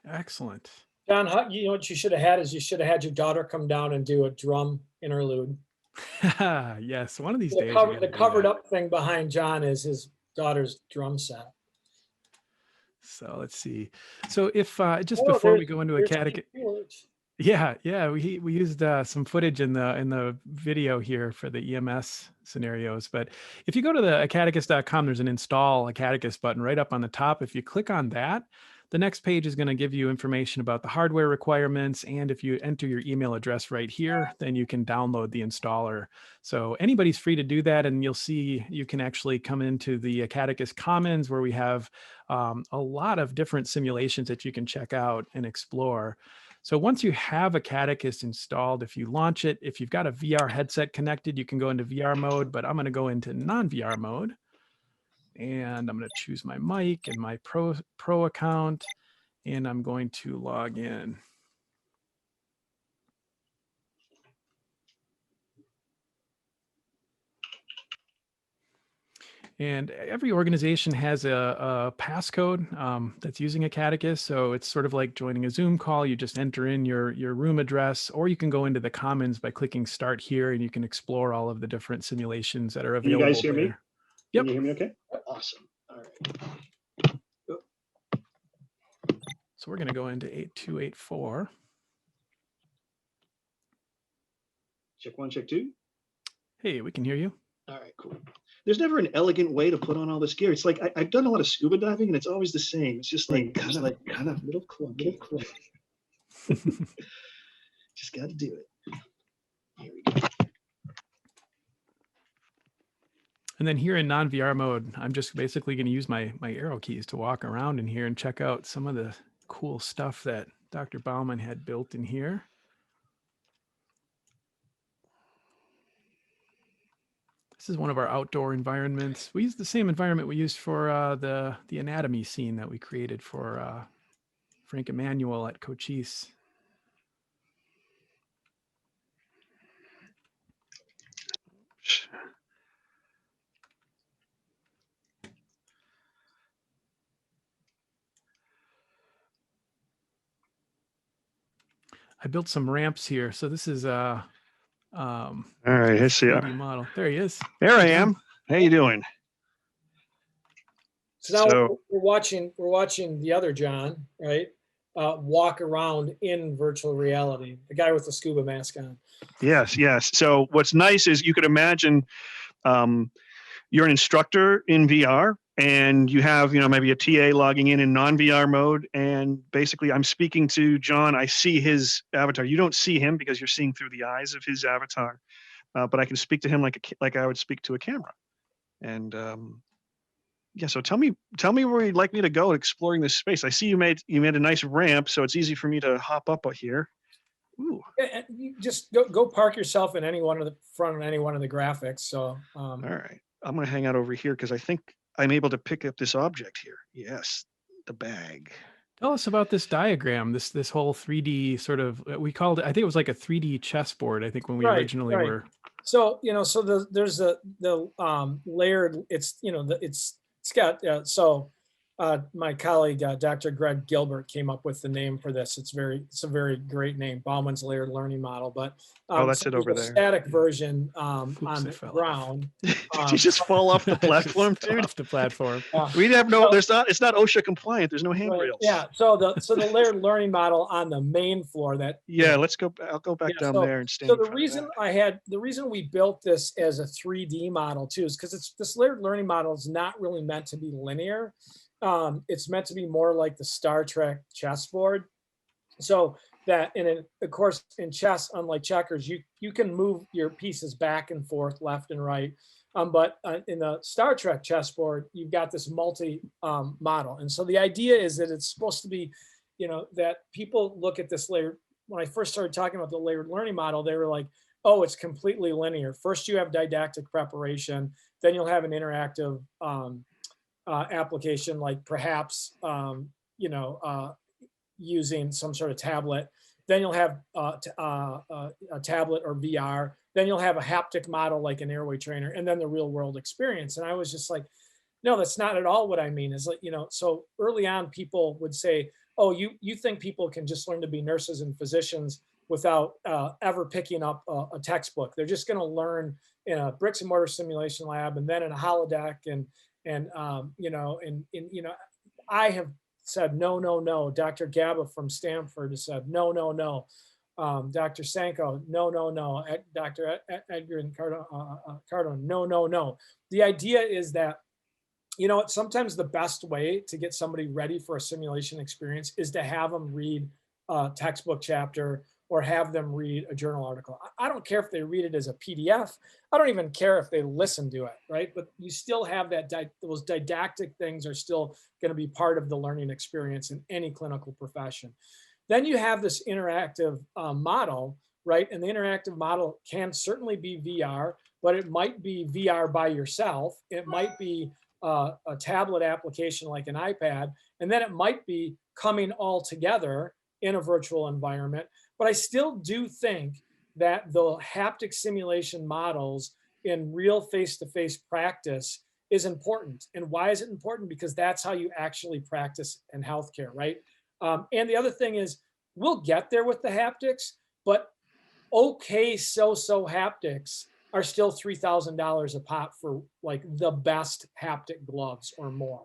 Excellent. John, what you should have had is you should have had your daughter come down and do a drum interlude. Yes, one of these days. The covered up thing behind John is his daughter's drum set. So let's see. So if just before we go into Acadicus, we used some footage in the video here for the EMS scenarios. But if you go to the acadicus.com, there's an install Acadicus button right up on the top. If you click on that, the next page is going to give you information about the hardware requirements. And if you enter your email address right here, then you can download the installer. So anybody's free to do that. And you'll see you can actually come into the Acadicus Commons, where we have a lot of different simulations that you can check out and explore. So once you have Acadicus installed, if you launch it, if you've got a VR headset connected, you can go into VR mode, but I'm going to go into non-VR mode. And I'm going to choose my mic and my pro account, and I'm going to log in. And every organization has a passcode that's using Acadicus. So it's sort of like joining a Zoom call. You just enter in your room address, or you can go into the Commons by clicking Start Here, and you can explore all of the different simulations that are available. Can you guys hear me? Yep. Can you hear me okay? Awesome. All right. So we're going to go into 8284. Check 1, check 2. Hey, we can hear you. All right, cool. There's never an elegant way to put on all this gear. It's like I've done a lot of scuba diving, and it's always the same. It's just like kind of little clunky. Just got to do it. Here we go. And then here in non-VR mode, I'm just basically going to use my arrow keys to walk around in here and check out some of the cool stuff that Dr. Bauman had built in here. This is one of our outdoor environments. We use the same environment we used for the anatomy scene that we created for Frank Emanuel at Cochise. I built some ramps here. So this is All right, let's see. 3D model. There he is. There I Hey, John. am. How you doing? So now So- we're watching the other John, right? Walk around in virtual reality, the guy with the scuba mask on. Yes, yes. So what's nice is you could imagine you're an instructor in VR and you have, maybe a TA logging in non-VR mode. And basically I'm speaking to John. I see his avatar. You don't see him because you're seeing through the eyes of his avatar. But I can speak to him like I would speak to a camera. And yeah, so tell me where you'd like me to go exploring this space. I see you made a nice ramp, so it's easy for me to hop up here. Ooh. And you just go park yourself in any one of the front of any one of the graphics. So All right, I'm gonna hang out over here because I think I'm able to pick up this object here. Yes, the bag. Tell us about this diagram, this whole 3D sort of, we called it, I think it was like a 3D chessboard, I think when we Right, originally right. were. So there's the layered. It's it's got my colleague Dr. Greg Gilbert came up with the name for this. It's a very great name, Bauman's layered learning model. But that's so it over there's a there. static version on I the fell off. ground. Did you just fall off the I just platform, fell dude? off the platform. We'd have So- it's not OSHA compliant. There's no Right, handrails. yeah. So the layered learning model on the main floor that Yeah, let's go. I'll go back Yeah, down so- there and stand. So in the front of that. reason we built this as a 3D model too is because this layered learning model is not really meant to be linear. It's meant to be more like the Star Trek chessboard. So that of course in chess, unlike checkers, you can move your pieces back and forth, left and right. But in the Star Trek chessboard, you've got this multi model, and so the idea is that it's supposed to be, that people look at this layer. When I first started talking about the layered learning model, they were like, oh, it's completely linear. First, you have didactic preparation, then you'll have an interactive application, like perhaps, using some sort of tablet. Then you'll have a tablet or VR. Then you'll have a haptic model like an airway trainer, and then the real world experience. And I was just like, no, that's not at all what I mean. Is like, so early on people would say, oh, you think people can just learn to be nurses and physicians without ever picking up a textbook. They're just going to learn in a bricks and mortar simulation lab and then in a holodeck I have said, no. Dr. Gaba from Stanford has said, no. Dr. Sanko, no. Dr. Edgar and Cardone, no. The idea is that, sometimes the best way to get somebody ready for a simulation experience is to have them read a textbook chapter or have them read a journal article. I don't care if they read it as a PDF. I don't even care if they listen to it, right? But you still have those didactic things are still going to be part of the learning experience in any clinical profession. Then you have this interactive model, right? And the interactive model can certainly be VR, but it might be VR by yourself. It might be a tablet application like an iPad, and then it might be coming all together in a virtual environment. But I still do think that the haptic simulation models in real face-to-face practice is important. And why is it important? Because that's how you actually practice in healthcare, right? And the other thing is, we'll get there with the haptics, but okay, so haptics are still $3,000 a pop for like the best haptic gloves or more.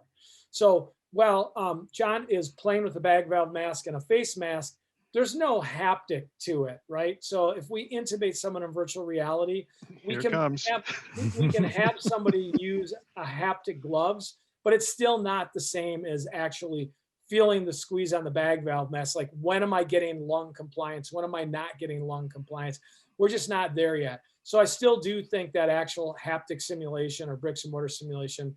So while John is playing with a bag valve mask and a face mask, there's no haptic to it, right? So if we intubate someone in virtual reality, we can have somebody use a haptic gloves, but it's still not the same as actually feeling the squeeze on the bag valve mask. Like, when am I getting lung compliance? When am I not getting lung compliance? We're just not there yet. So I still do think that actual haptic simulation or bricks and mortar simulation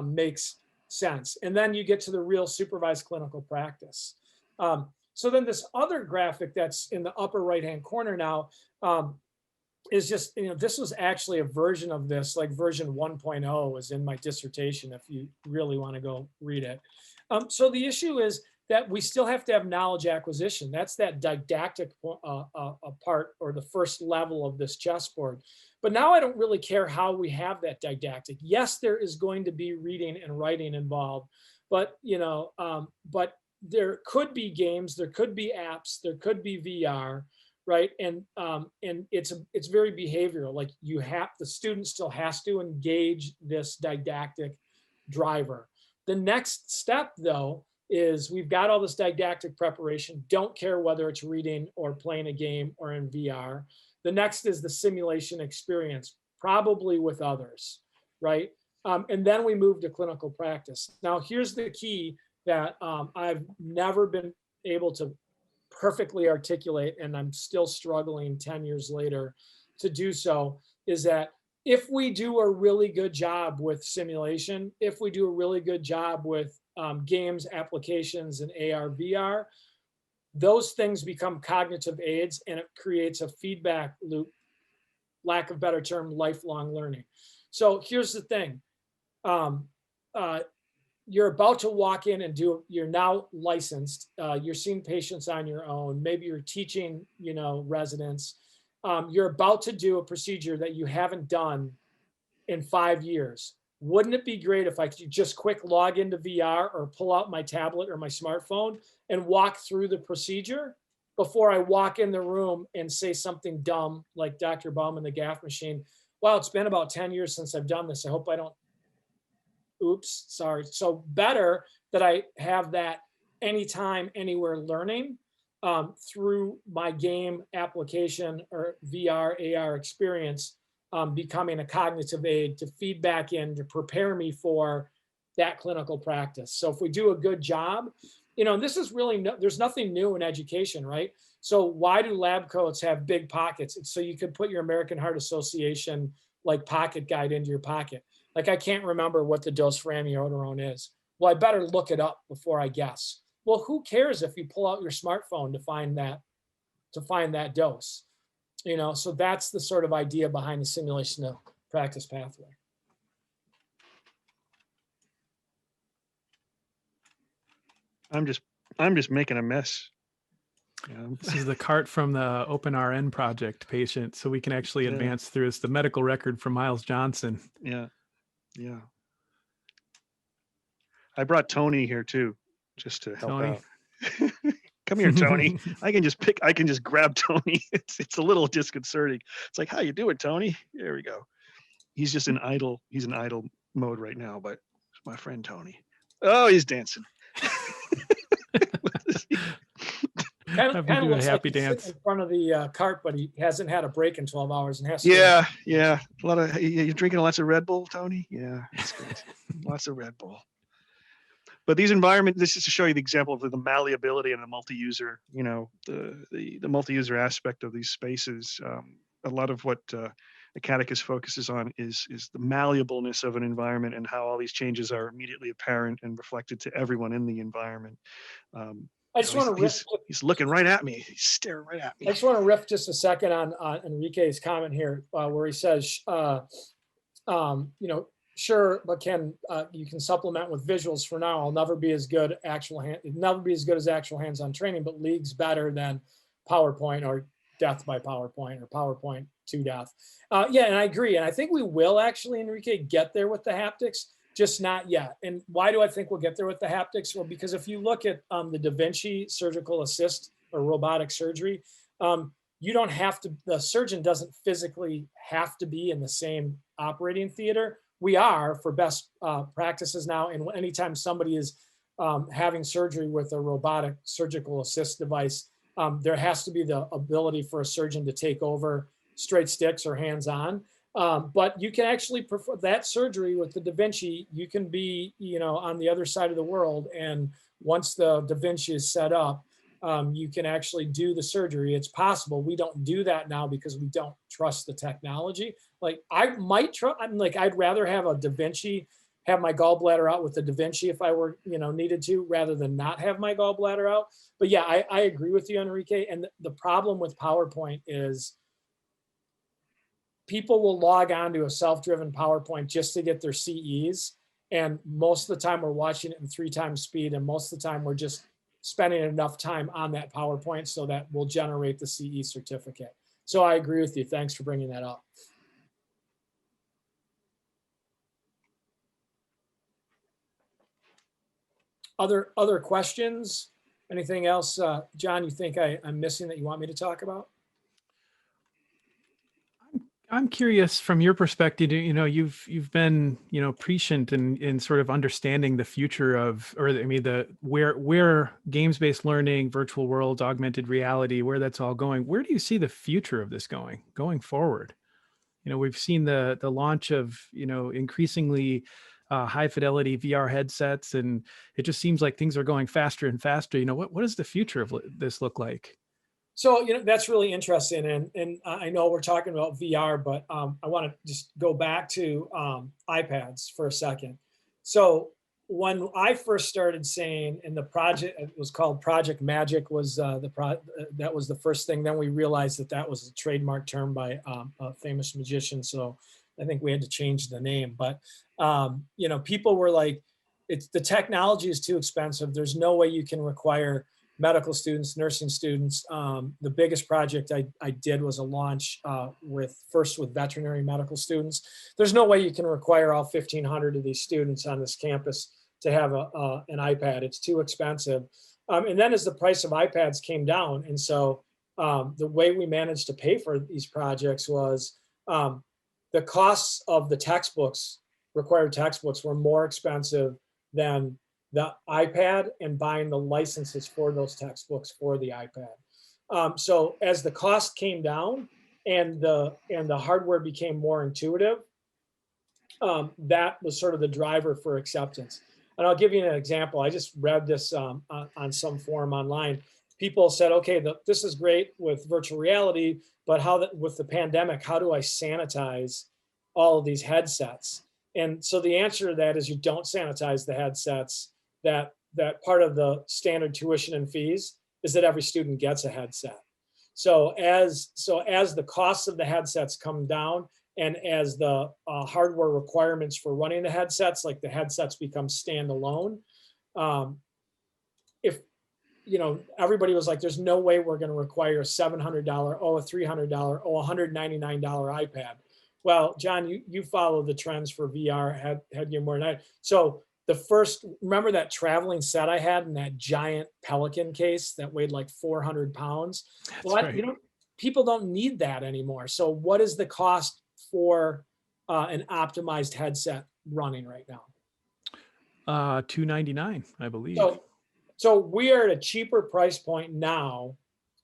makes sense. And then you get to the real supervised clinical practice. So then this other graphic that's in the upper right-hand corner now is just, this was actually a version of this, like version 1.0 is in my dissertation if you really want to go read it. So the issue is that we still have to have knowledge acquisition. That's that didactic part or the first level of this chessboard. But now I don't really care how we have that didactic. Yes, there is going to be reading and writing involved, but but there could be games, there could be apps, there could be VR, right? And it's very behavioral. Like the student still has to engage this didactic driver. The next step, though, is we've got all this didactic preparation. Don't care whether it's reading or playing a game or in VR. The next is the simulation experience, probably with others, right? And then we move to clinical practice. Now, here's the key that I've never been able to perfectly articulate, and I'm still struggling 10 years later to do so, is that if we do a really good job with simulation, if we do a really good job with games, applications, and AR, VR, those things become cognitive aids, and it creates a feedback loop, lack of better term, lifelong learning. So here's the thing. You're about to walk in and you're now licensed. You're seeing patients on your own. Maybe you're teaching, residents. You're about to do a procedure that you haven't done in 5 years. Wouldn't it be great if I could just quick log into VR or pull out my tablet or my smartphone and walk through the procedure before I walk in the room and say something dumb like Dr. Bauman, the gaff machine? Wow, it's been about 10 years since I've done this. I hope I don't, oops, sorry. So better that I have that anytime, anywhere learning through my game application or VR, AR experience, becoming a cognitive aid to feed back in to prepare me for that clinical practice. So if we do a good job, this is really, there's nothing new in education, right? So why do lab coats have big pockets? It's so you could put your American Heart Association like pocket guide into your pocket. Like I can't remember what the dose for amiodarone is. Well, I better look it up before I guess. Well, who cares if you pull out your smartphone to find that dose? So that's the sort of idea behind the simulation to practice pathway. I'm just making a mess. This is the cart from the OpenRN project patient, so we can actually advance through. It's the medical record from Miles Johnson. Yeah. I brought Tony here too, just to help out. Come here, Tony. I can just grab Tony. It's a little disconcerting. It's like, how you doing, Tony? There we go. He's just in idle mode right now, but it's my friend Tony. Oh, he's dancing. Kind of looks a happy dance in front of the cart, but he hasn't had a break in 12 hours and has to. Yeah. You're drinking lots of Red Bull, Tony? Yeah, that's good. Lots of Red Bull. But these environments, this is to show you the example of the malleability and the multi-user, the multi-user aspect of these spaces. A lot of what Acadicus focuses on is the malleableness of an environment and how all these changes are immediately apparent and reflected to everyone in the environment. I just want to riff. He's looking right at me. He's staring right at me. I just want to riff just a second on Enrique's comment here, where he says, sure, but you can supplement with visuals for now. I'll never be as good as actual hands-on training, but leagues better than PowerPoint or death by PowerPoint or PowerPoint to death. And I agree. And I think we will actually, Enrique, get there with the haptics, just not yet. And why do I think we'll get there with the haptics? Well, because if you look at the Da Vinci surgical assist or robotic surgery, you don't have to, the surgeon doesn't physically have to be in the same operating theater. We are for best practices now. And anytime somebody is having surgery with a robotic surgical assist device, there has to be the ability for a surgeon to take over straight sticks or hands-on. But you can actually perform that surgery with the Da Vinci. You can be, on the other side of the world. And once the Da Vinci is set up, you can actually do the surgery. It's possible. We don't do that now because we don't trust the technology. Like I might try, I'd rather have a Da Vinci, have my gallbladder out with the Da Vinci if I were, needed to, rather than not have my gallbladder out. But yeah, I agree with you, Enrique. And the problem with PowerPoint is people will log on to a self-driven PowerPoint just to get their CEs. And most of the time we're watching it in 3 times speed. And most of the time we're just spending enough time on that PowerPoint so that we'll generate the CE certificate. So I agree with you. Thanks for bringing that up. Other questions? Anything else, John, you think I'm missing that you want me to talk about? I'm curious from your perspective, you've been, prescient in sort of understanding the future of, or I mean, where games-based learning, virtual worlds, augmented reality, where that's all going. Where do you see the future of this going forward? We've seen the launch of, increasingly high fidelity VR headsets, and it just seems like things are going faster and faster. What does the future of this look like? So, that's really interesting. And I know we're talking about VR, but I want to just go back to iPads for a second. So when I first started saying in the project, it was called Project Magic, was that was the first thing. Then we realized that was a trademark term by a famous magician. So I think we had to change the name. But, people were like, the technology is too expensive. There's no way you can require medical students, nursing students. The biggest project I did was a launch first with veterinary medical students. There's no way you can require all 1,500 of these students on this campus to have an iPad. It's too expensive. And then as the price of iPads came down, and so the way we managed to pay for these projects was the costs of the textbooks, required textbooks, were more expensive than the iPad and buying the licenses for those textbooks for the iPad. So as the cost came down and the hardware became more intuitive, that was sort of the driver for acceptance. And I'll give you an example. I just read this on some forum online. People said, okay, this is great with virtual reality, but with the pandemic, how do I sanitize all of these headsets? And so the answer to that is you don't sanitize the headsets. That part of the standard tuition and fees is that every student gets a headset. So as the costs of the headsets come down, and as the hardware requirements for running the headsets, like the headsets become standalone, if everybody was like, there's no way we're going to require a $700, a $300, a $199 iPad. Well, John, you follow the trends for VR headgear more than I. So remember that traveling set I had in that giant Pelican case that weighed like 400 pounds? Well, right. People don't need that anymore. So what is the cost for an optimized headset running right now? $299, I believe. So we are at a cheaper price point now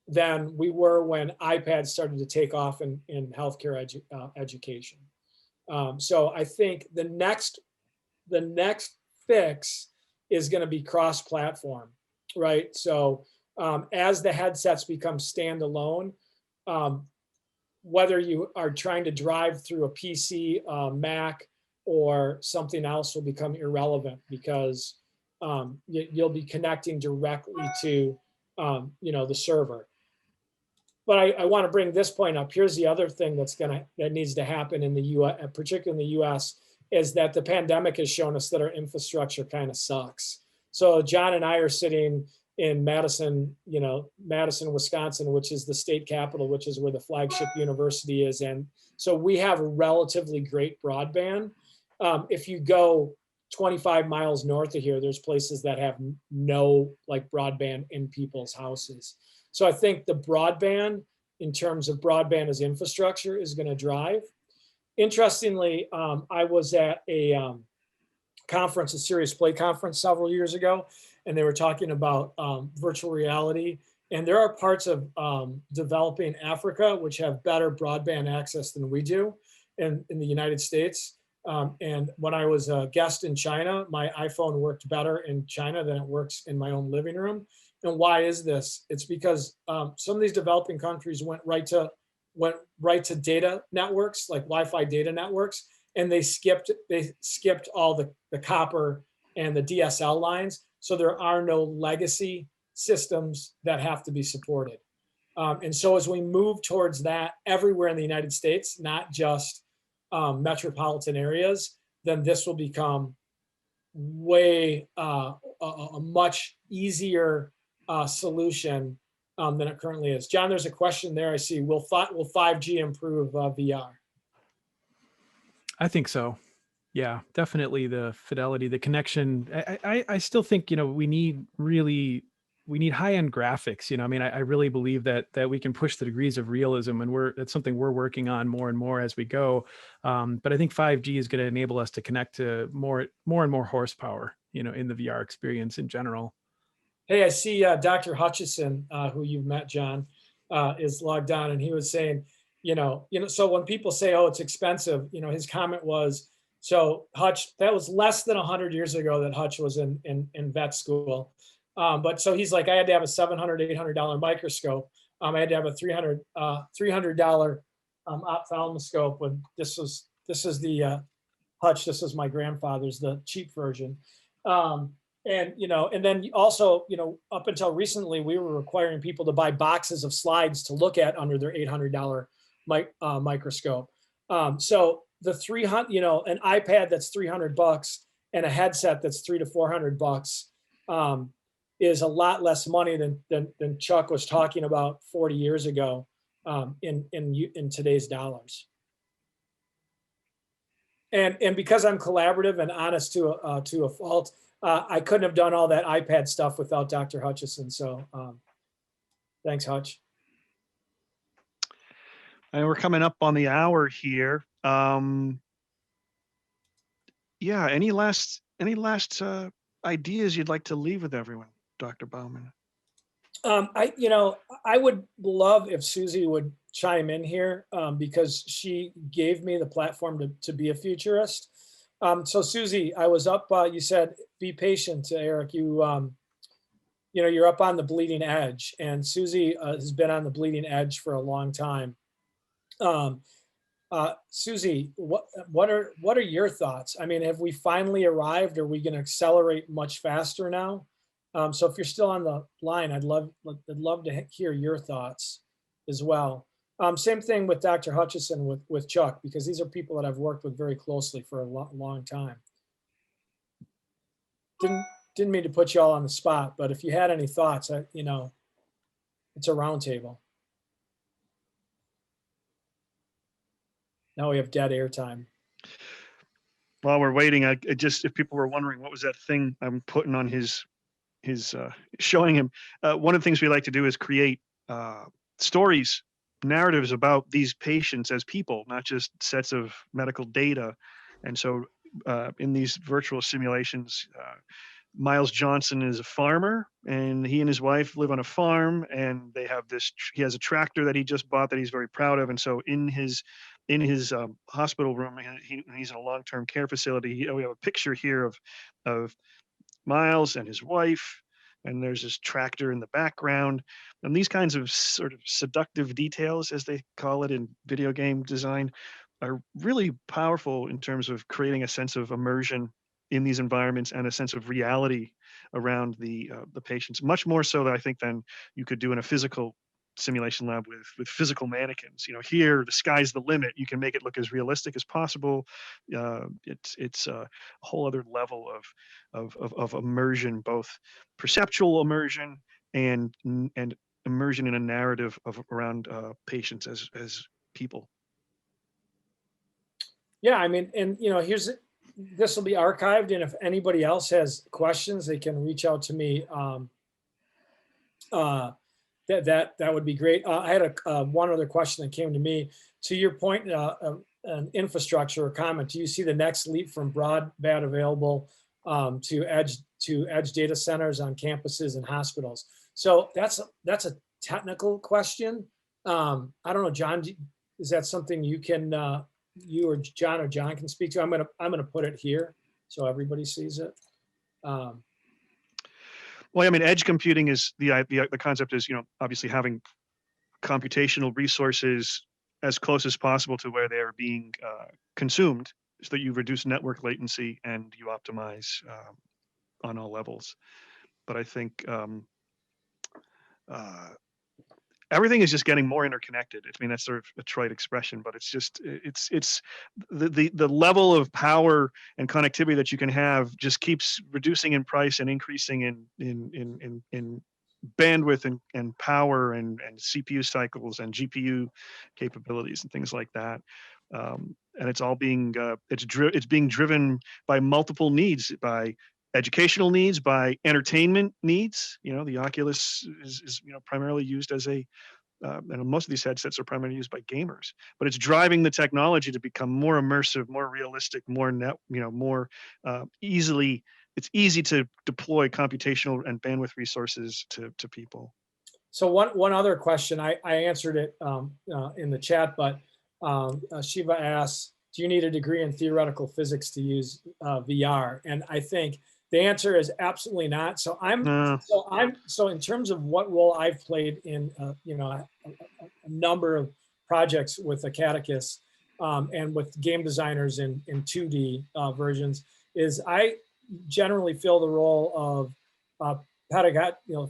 than we were when iPads started to take off in healthcare education. So I think the next fix is going to be cross-platform, right? So as the headsets become standalone, whether you are trying to drive through a PC, Mac, or something else will become irrelevant, because you'll be connecting directly to the server. But I want to bring this point up. Here's the other thing that needs to happen in the U.S., particularly in the U.S., is that the pandemic has shown us that our infrastructure kind of sucks. So John and I are sitting in Madison, Wisconsin, which is the state capital, which is where the flagship university is. And so we have relatively great broadband. If you go 25 miles north of here, there's places that have no broadband in people's houses. So I think the broadband, in terms of broadband as infrastructure, is going to drive. Interestingly, I was at a conference, a Serious Play conference several years ago, and they were talking about virtual reality. And there are parts of developing Africa which have better broadband access than we do in the United States. And when I was a guest in China, my iPhone worked better in China than it works in my own living room. And why is this? It's because some of these developing countries went right to data networks, like Wi-Fi data networks, and they skipped all the copper and the DSL lines. So there are no legacy systems that have to be supported. And so as we move towards that everywhere in the United States, not just metropolitan areas, then this will become way a much easier solution than it currently is. John, there's a question there I see. Will 5G improve VR? I think so. Yeah, definitely the fidelity, the connection. I still think, we need high-end graphics. I mean, I really believe that we can push the degrees of realism, and that's something we're working on more and more as we go. But I think 5G is going to enable us to connect to more and more horsepower, in the VR experience in general. Hey, I see Dr. Hutchison, who you've met, John, is logged on, and he was saying, so when people say, "Oh, it's expensive," his comment was, "So Hutch, that was less than 100 years ago that Hutch was in vet school." But so he's like, I had to have a $700, $800 microscope. I had to have a $300 ophthalmoscope. When this is the Hutch. This is my grandfather's, the cheap version. And then also, up until recently, we were requiring people to buy boxes of slides to look at under their $800 microscope. So the 300, an iPad that's $300 and a headset that's $300 to $400 is a lot less money than Chuck was talking about 40 years ago in today's dollars. And because I'm collaborative and honest to a fault, I couldn't have done all that iPad stuff without Dr. Hutchison. So thanks, Hutch. And we're coming up on the hour here. Yeah, any last ideas you'd like to leave with everyone, Dr. Bauman? I would love if Susie would chime in here because she gave me the platform to be a futurist. So Susie, I was up. You said be patient, Eric. You're up on the bleeding edge, and Susie has been on the bleeding edge for a long time. Susie, what are your thoughts? I mean, have we finally arrived? Are we going to accelerate much faster now? So if you're still on the line, I'd love to hear your thoughts as well. Same thing with Dr. Hutchison with Chuck, because these are people that I've worked with very closely for a long time. Didn't mean to put you all on the spot, but if you had any thoughts, it's a roundtable. Now we have dead air time. While we're waiting, if people were wondering what was that thing I'm putting on his showing him, one of the things we like to do is create stories, narratives about these patients as people, not just sets of medical data. And so in these virtual simulations, Miles Johnson is a farmer, and he and his wife live on a farm, and they have he has a tractor that he just bought that he's very proud of. And so in his hospital room, he's in a long-term care facility. We have a picture here of Miles and his wife, and there's this tractor in the background. And these kinds of sort of seductive details, as they call it in video game design, are really powerful in terms of creating a sense of immersion in these environments and a sense of reality around the patients, much more so I think than you could do in a physical simulation lab with physical mannequins. Here the sky's the limit. You can make it look as realistic as possible. It's a whole other level of immersion, both perceptual immersion and immersion in a narrative around patients as people. Yeah, I mean, and this will be archived, and if anybody else has questions, they can reach out to me. That would be great. I had one other question that came to me. To your point, an infrastructure or comment. Do you see the next leap from broadband available to edge data centers on campuses and hospitals? So that's a technical question. I don't know, John. Is that something you can? You or John can speak to. I'm gonna put it here so everybody sees it. Well, I mean, edge computing is the concept is, obviously having computational resources as close as possible to where they are being consumed, so that you reduce network latency and you optimize on all levels. But I think everything is just getting more interconnected. I mean, that's sort of a trite expression, but it's just it's the level of power and connectivity that you can have just keeps reducing in price and increasing in bandwidth and power and CPU cycles and GPU capabilities and things like that. And it's all being it's being driven by multiple needs, by educational needs, by entertainment needs. The Oculus is primarily used as a and most of these headsets are primarily used by gamers, but it's driving the technology to become more immersive, more realistic, more more easily. It's easy to deploy computational and bandwidth resources to people. So one other question, I answered it in the chat, but Shiva asks, do you need a degree in theoretical physics to use VR? And I think the answer is absolutely not. So so in terms of what role I've played in a number of projects with Acadicus and with game designers in 2D versions, is I generally fill the role of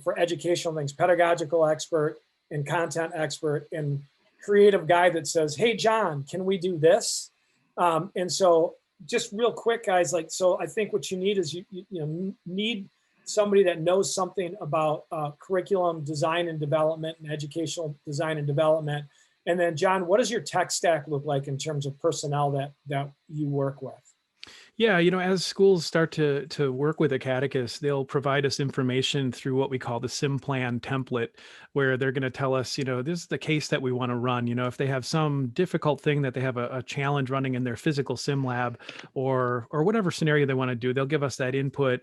for educational things, pedagogical expert and content expert and creative guy that says, hey, John, can we do this? And so just real quick, guys, so I think what you need is you need somebody that knows something about curriculum design and development and educational design and development. And then, John, what does your tech stack look like in terms of personnel that you work with? Yeah, as schools start to work with Acadicus, they'll provide us information through what we call the sim plan template, where they're going to tell us, this is the case that we want to run. If they have some difficult thing that they have a challenge running in their physical sim lab or whatever scenario they want to do, they'll give us that input.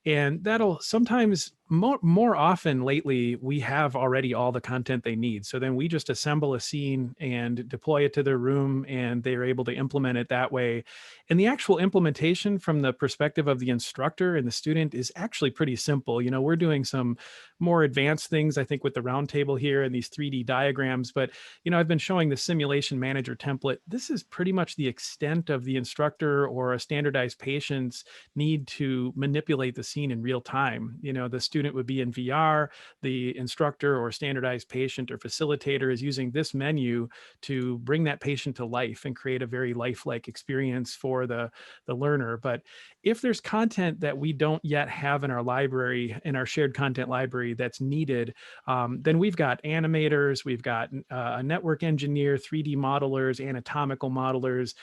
And that'll sometimes more often lately, we have already all the content they need. So then we just assemble a scene and deploy it to their room, and they're able to implement it that way. And the actual implementation from the perspective of the instructor and the student is actually pretty simple. We're doing some more advanced things, I think, with the Roundtable here and these 3D diagrams. But, I've been showing the simulation manager template. This is pretty much the extent of the instructor or a standardized patient's need to manipulate the scene in real time. The student would be in VR, the instructor or standardized patient or facilitator is using this menu to bring that patient to life and create a very lifelike experience for the learner. But if there's content that we don't yet have in our library, in our shared content library that's needed, then we've got animators, we've got a network engineer, 3D modelers, anatomical modelers,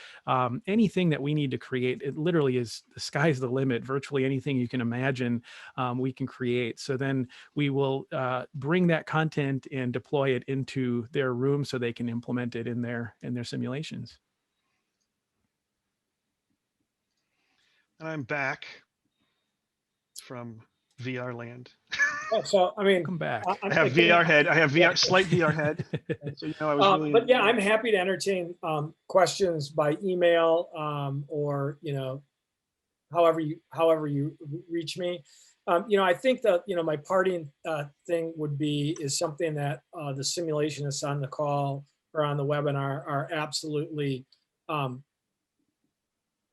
anything that we need to create. It literally is, the sky's the limit. Virtually anything you can imagine, we can create. So then we will bring that content and deploy it into their room so they can implement it in their simulations. And I'm back from VR land. So, I mean, Come back. I have VR head. I have slight VR head. So, I was really. But yeah, I'm happy to entertain questions by email or, however you reach me. I think that, my parting thing is something that the simulationists on the call or on the webinar are absolutely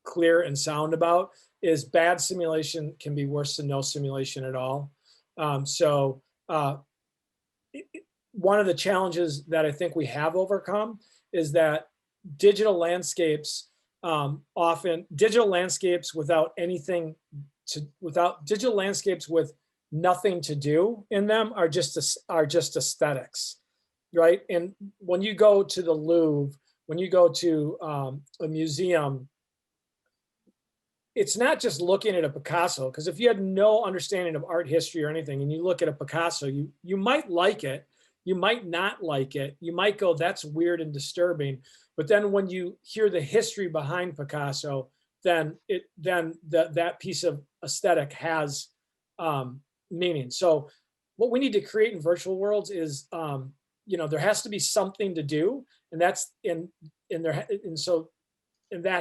clear and sound about, is bad simulation can be worse than no simulation at all. One of the challenges that I think we have overcome is that digital landscapes digital landscapes with nothing to do in them are just aesthetics, right? And when you go to the Louvre, when you go to a museum, it's not just looking at a Picasso, because if you had no understanding of art history or anything and you look at a Picasso, you might like it, you might not like it, you might go, that's weird and disturbing. But then when you hear the history behind Picasso, then that piece of aesthetic has meaning. So what we need to create in virtual worlds is there has to be something to do, and that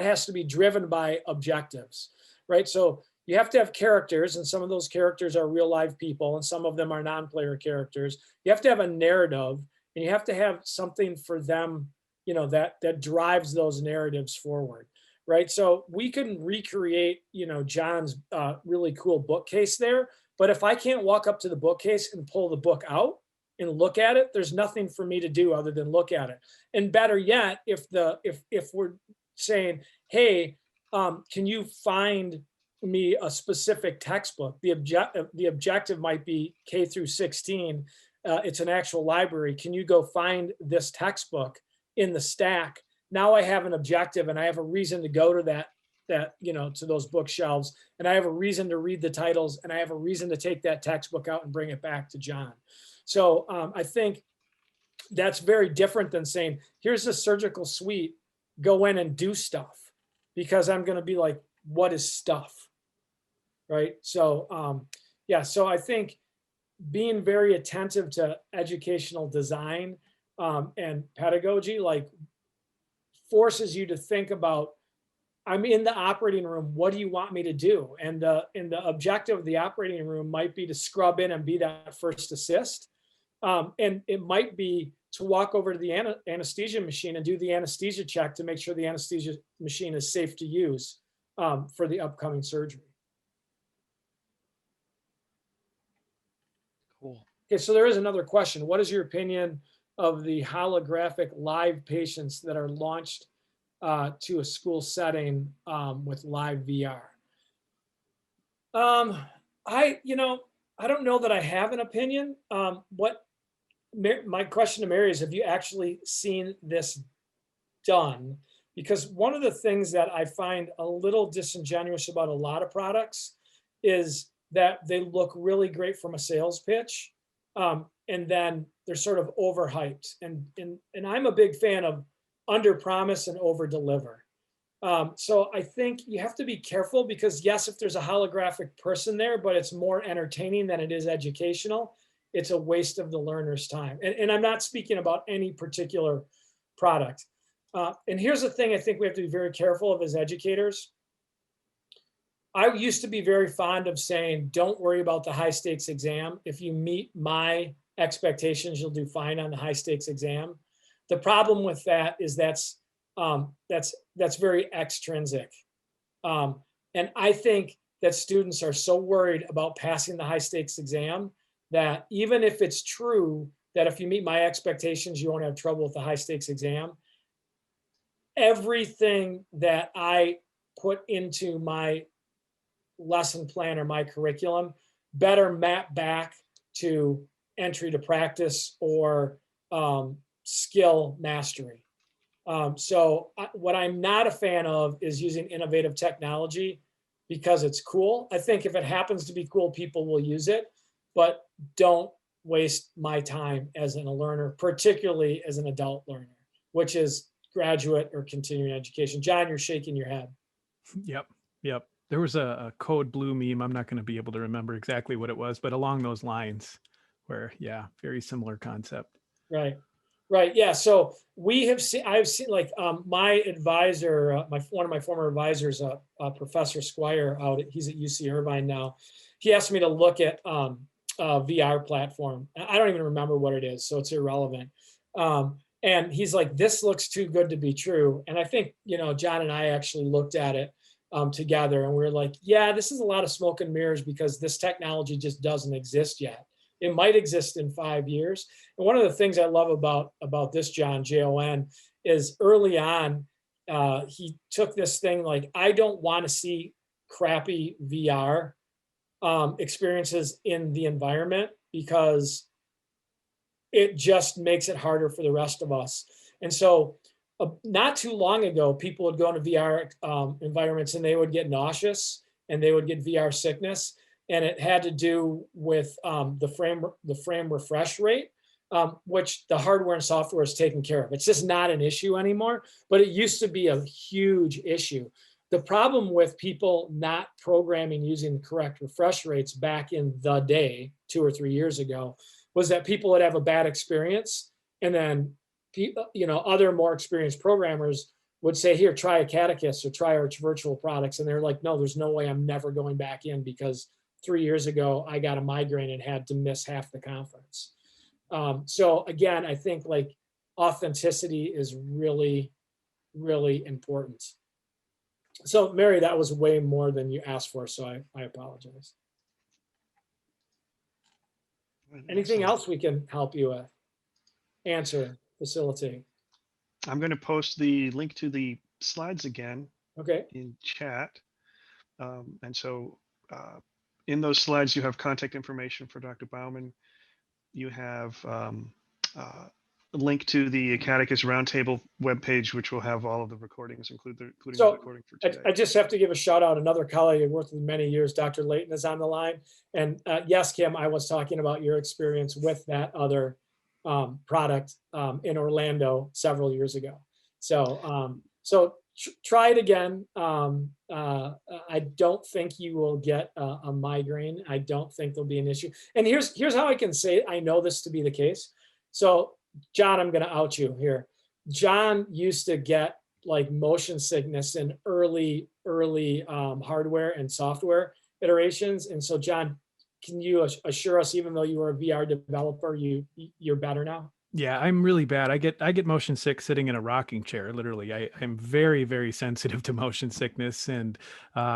has to be driven by objectives, right? So you have to have characters, and some of those characters are real live people, and some of them are non-player characters. You have to have a narrative, and you have to have something for them, that drives those narratives forward, right? So we can recreate, John's really cool bookcase there, but if I can't walk up to the bookcase and pull the book out and look at it, there's nothing for me to do other than look at it. And better yet, if we're saying, hey, can you find me a specific textbook? The objective might be K through 16. It's an actual library. Can you go find this textbook in the stack now I have an objective and I have a reason to go to that, to those bookshelves, and I have a reason to read the titles, and I have a reason to take that textbook out and bring it back to John. So I think that's very different than saying, here's a surgical suite, go in and do stuff, because I'm going to be like, what is stuff? Right. So, yeah, so I think being very attentive to educational design and pedagogy, like, forces you to think about, I'm in the operating room, what do you want me to do? And the objective of the operating room might be to scrub in and be that first assist. And it might be to walk over to the anesthesia machine and do the anesthesia check to make sure the anesthesia machine is safe to use for the upcoming surgery. Cool. Okay, so there is another question. What is your opinion of the holographic live patients that are launched to a school setting with live VR? I don't know that I have an opinion. My question to Mary is, have you actually seen this done? Because one of the things that I find a little disingenuous about a lot of products is that they look really great from a sales pitch, and then they're sort of overhyped. And I'm a big fan of under promise and over deliver. So I think you have to be careful, because yes, if there's a holographic person there, but it's more entertaining than it is educational, it's a waste of the learner's time. And I'm not speaking about any particular product. And here's the thing I think we have to be very careful of as educators. I used to be very fond of saying, don't worry about the high stakes exam. If you meet my expectations, you'll do fine on the high stakes exam. The problem with that is that's very extrinsic. And I think that students are so worried about passing the high stakes exam that even if it's true that if you meet my expectations, you won't have trouble with the high stakes exam, everything that I put into my lesson plan or my curriculum better map back to entry to practice or skill mastery. So what I'm not a fan of is using innovative technology because it's cool. I think if it happens to be cool, people will use it, but don't waste my time as a learner, particularly as an adult learner, which is graduate or continuing education. John, you're shaking your head. Yep. There was a Code Blue meme. I'm not going to be able to remember exactly what it was, but along those lines where, yeah, very similar concept. Right. Yeah. So I've seen like my advisor, one of my former advisors, Professor Squire he's at UC Irvine now. He asked me to look at a VR platform. I don't even remember what it is, so it's irrelevant. And he's like, this looks too good to be true. And I think, John and I actually looked at it together, and we were like, yeah, this is a lot of smoke and mirrors because this technology just doesn't exist yet. It might exist in 5 years. And one of the things I love about this John, Jon, is early on, he took this thing like, I don't want to see crappy VR experiences in the environment because it just makes it harder for the rest of us. And so not too long ago, people would go into VR environments and they would get nauseous and they would get VR sickness. And it had to do with the frame refresh rate, which the hardware and software is taken care of. It's just not an issue anymore, but it used to be a huge issue. The problem with people not programming using the correct refresh rates back in the day, 2 or 3 years ago, was that people would have a bad experience. And then, other more experienced programmers would say, here, try Acadicus or try our virtual products. And they're like, no, there's no way I'm never going back in because 3 years ago, I got a migraine and had to miss half the conference. So again, I think like authenticity is really, really important. So Mary, that was way more than you asked for, so I apologize. Anything else we can help you with? Answer, facilitate. I'm going to post the link to the slides again in chat. And so in those slides, you have contact information for Dr. Bauman. You have link to the Acadicus Roundtable webpage, which will have all of the recordings, including So, the recording for I today. just have to give a shout out. Another colleague I've worked with many years, Dr. Layton, is on the line. And yes, Kim, I was talking about your experience with that other product in Orlando several years ago. So, try it again. I don't think you will get a migraine. I don't think there'll be an issue. And here's how I can say I know this to be the case. So, John, I'm going to out you here. John used to get like motion sickness in early hardware and software iterations. And so, John, can you assure us, even though you were a VR developer, you're better now? Yeah, I'm really bad. I get motion sick sitting in a rocking chair. Literally, I'm very, very sensitive to motion sickness, and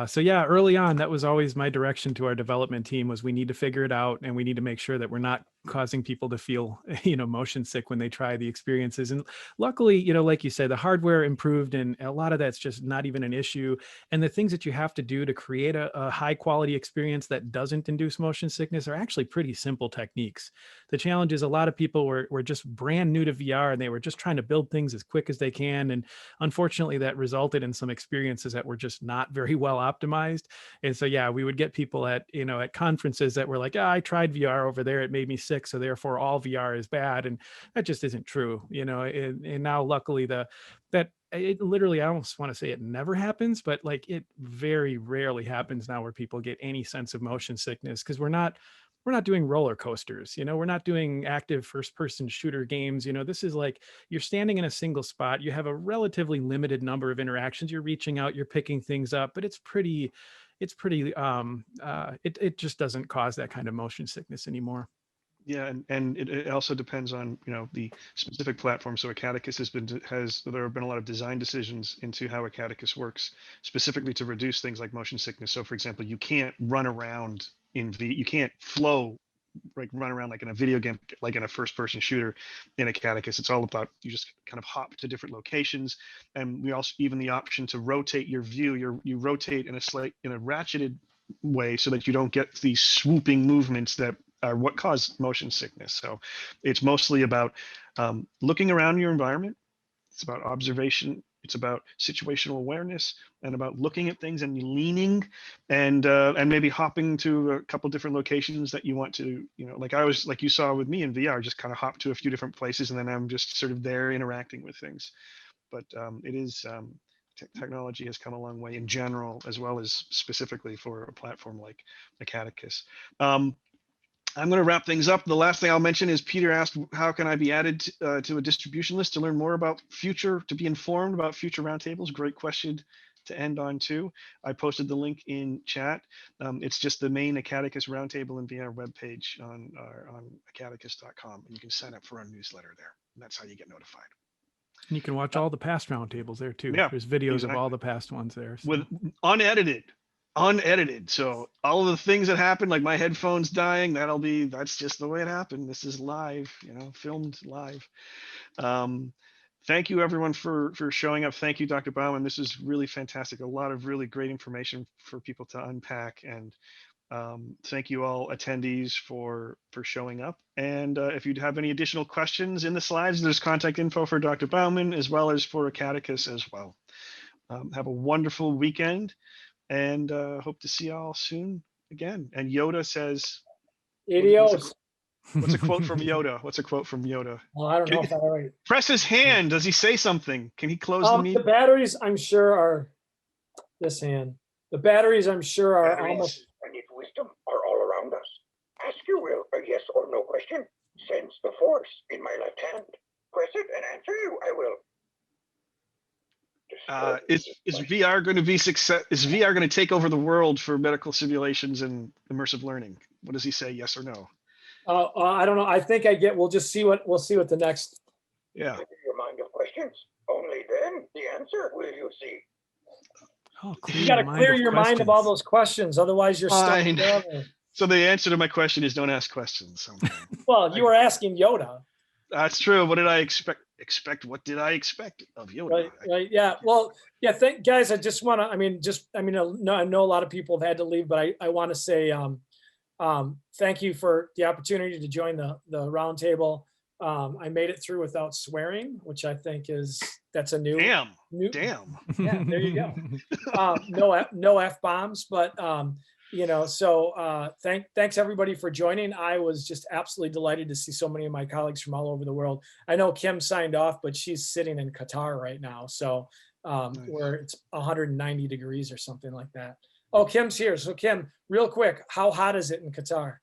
so yeah, early on, that was always my direction to our development team was we need to figure it out, and we need to make sure that we're not causing people to feel, motion sick when they try the experiences. And luckily, like you said, the hardware improved, and a lot of that's just not even an issue. And the things that you have to do to create a high quality experience that doesn't induce motion sickness are actually pretty simple techniques. The challenge is a lot of people were just brand new to VR, and they were just trying to build things as quick as they can. And unfortunately, that resulted in some experiences that were just not very well optimized. And so, yeah, we would get people at conferences that were like, I tried VR over there, it made me sick, so therefore all VR is bad. And that just isn't true, and now luckily it literally, I almost want to say it never happens, but like it very rarely happens now where people get any sense of motion sickness, because we're not doing roller coasters, we're not doing active first person shooter games. This is like you're standing in a single spot, you have a relatively limited number of interactions, you're reaching out, you're picking things up, but it just doesn't cause that kind of motion sickness anymore. Yeah, and it also depends on the specific platform. So Acadicus there have been a lot of design decisions into how Acadicus works, specifically to reduce things like motion sickness. So for example, you can't run around you can't flow, like run around like in a video game, like in a first person shooter in Acadicus. It's all about you just kind of hop to different locations. And we also even the option to rotate your view. You rotate in a ratcheted way so that you don't get these swooping movements that are what cause motion sickness. So it's mostly about looking around your environment. It's about observation. It's about situational awareness and about looking at things and leaning and maybe hopping to a couple different locations that you want to, like you saw with me in VR, just kind of hop to a few different places and then I'm just sort of there interacting with things. But it is technology has come a long way in general, as well as specifically for a platform like Acadicus. I'm going to wrap things up. The last thing I'll mention is Peter asked, how can I be added to a distribution list to learn more about to be informed about future roundtables? Great question to end on too. I posted the link in chat. It's just the main Acadicus Roundtable and VR webpage on acadicus.com. And you can sign up for our newsletter there. And that's how you get notified. And you can watch all the past roundtables there too. Yeah, there's videos exactly. of all the past ones there. So. With unedited. So all of the things that happened, like my headphones dying, that's just the way it happened. This is live, filmed live. Thank you everyone for showing up. Thank you, Dr. Bauman. This is really fantastic. A lot of really great information for people to unpack. And thank you all attendees for showing up. And if you have any additional questions in the slides, there's contact info for Dr. Bauman as well as for Acadicus as well. Have a wonderful weekend. And hope to see y'all soon again. And Yoda says, Adios. What's a quote from Yoda? Well, I don't know if I already. Press his hand. Does he say something? Can he close the meeting? The batteries, I'm sure, are this hand. The batteries, I'm sure, are almost. And if wisdom are all around us. Ask your will a yes or no question. Sense the force in my left hand. Press it and answer you. I will. Is VR going to be success? Is VR going to take over the world for medical simulations and immersive learning? What does he say? Yes or no? I don't know. I think we'll just see we'll see what the next. Yeah. Your mind of questions. Only then the answer will you see. Oh, you got to clear your mind of all those questions. Otherwise, you're stuck forever. So the answer to my question is don't ask questions. Well, you were asking Yoda. That's true. What did I expect? What did I expect of Yoda? Right. Yeah. Well, yeah. Guys, I just want to. I know a lot of people have had to leave, but I want to say thank you for the opportunity to join the roundtable. I made it through without swearing, which I think that's a new. Damn. new Damn. Yeah, there you go. No F-bombs, but so thanks everybody for joining. I was just absolutely delighted to see so many of my colleagues from all over the world. I know Kim signed off, but she's sitting in Qatar right now. So where it's 190 degrees or something like that. Oh, Kim's here. So Kim, real quick, how hot is it in Qatar?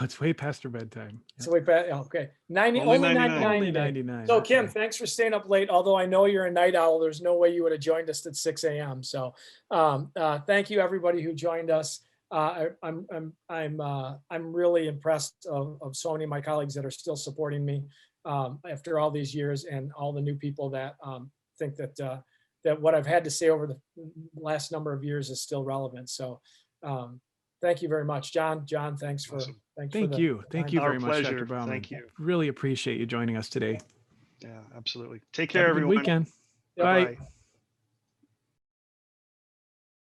It's way past her bedtime. So wait, okay. Only Only 99. 99 Only today. 99. So Kim, okay. thanks for staying up late. Although I know you're a night owl, there's no way you would have joined us at 6 a.m. So thank you everybody who joined us. I'm really impressed of so many of my colleagues that are still supporting me after all these years, and all the new people that think that what I've had to say over the last number of years is still relevant. So thank you very much, John. John, thanks for Awesome. Thank you. Thank you Our very much, pleasure. Dr. Bauman. Thank you. Really appreciate you joining us today. Yeah, absolutely. Take Have care, a good everyone. weekend. Yep. Bye. Bye.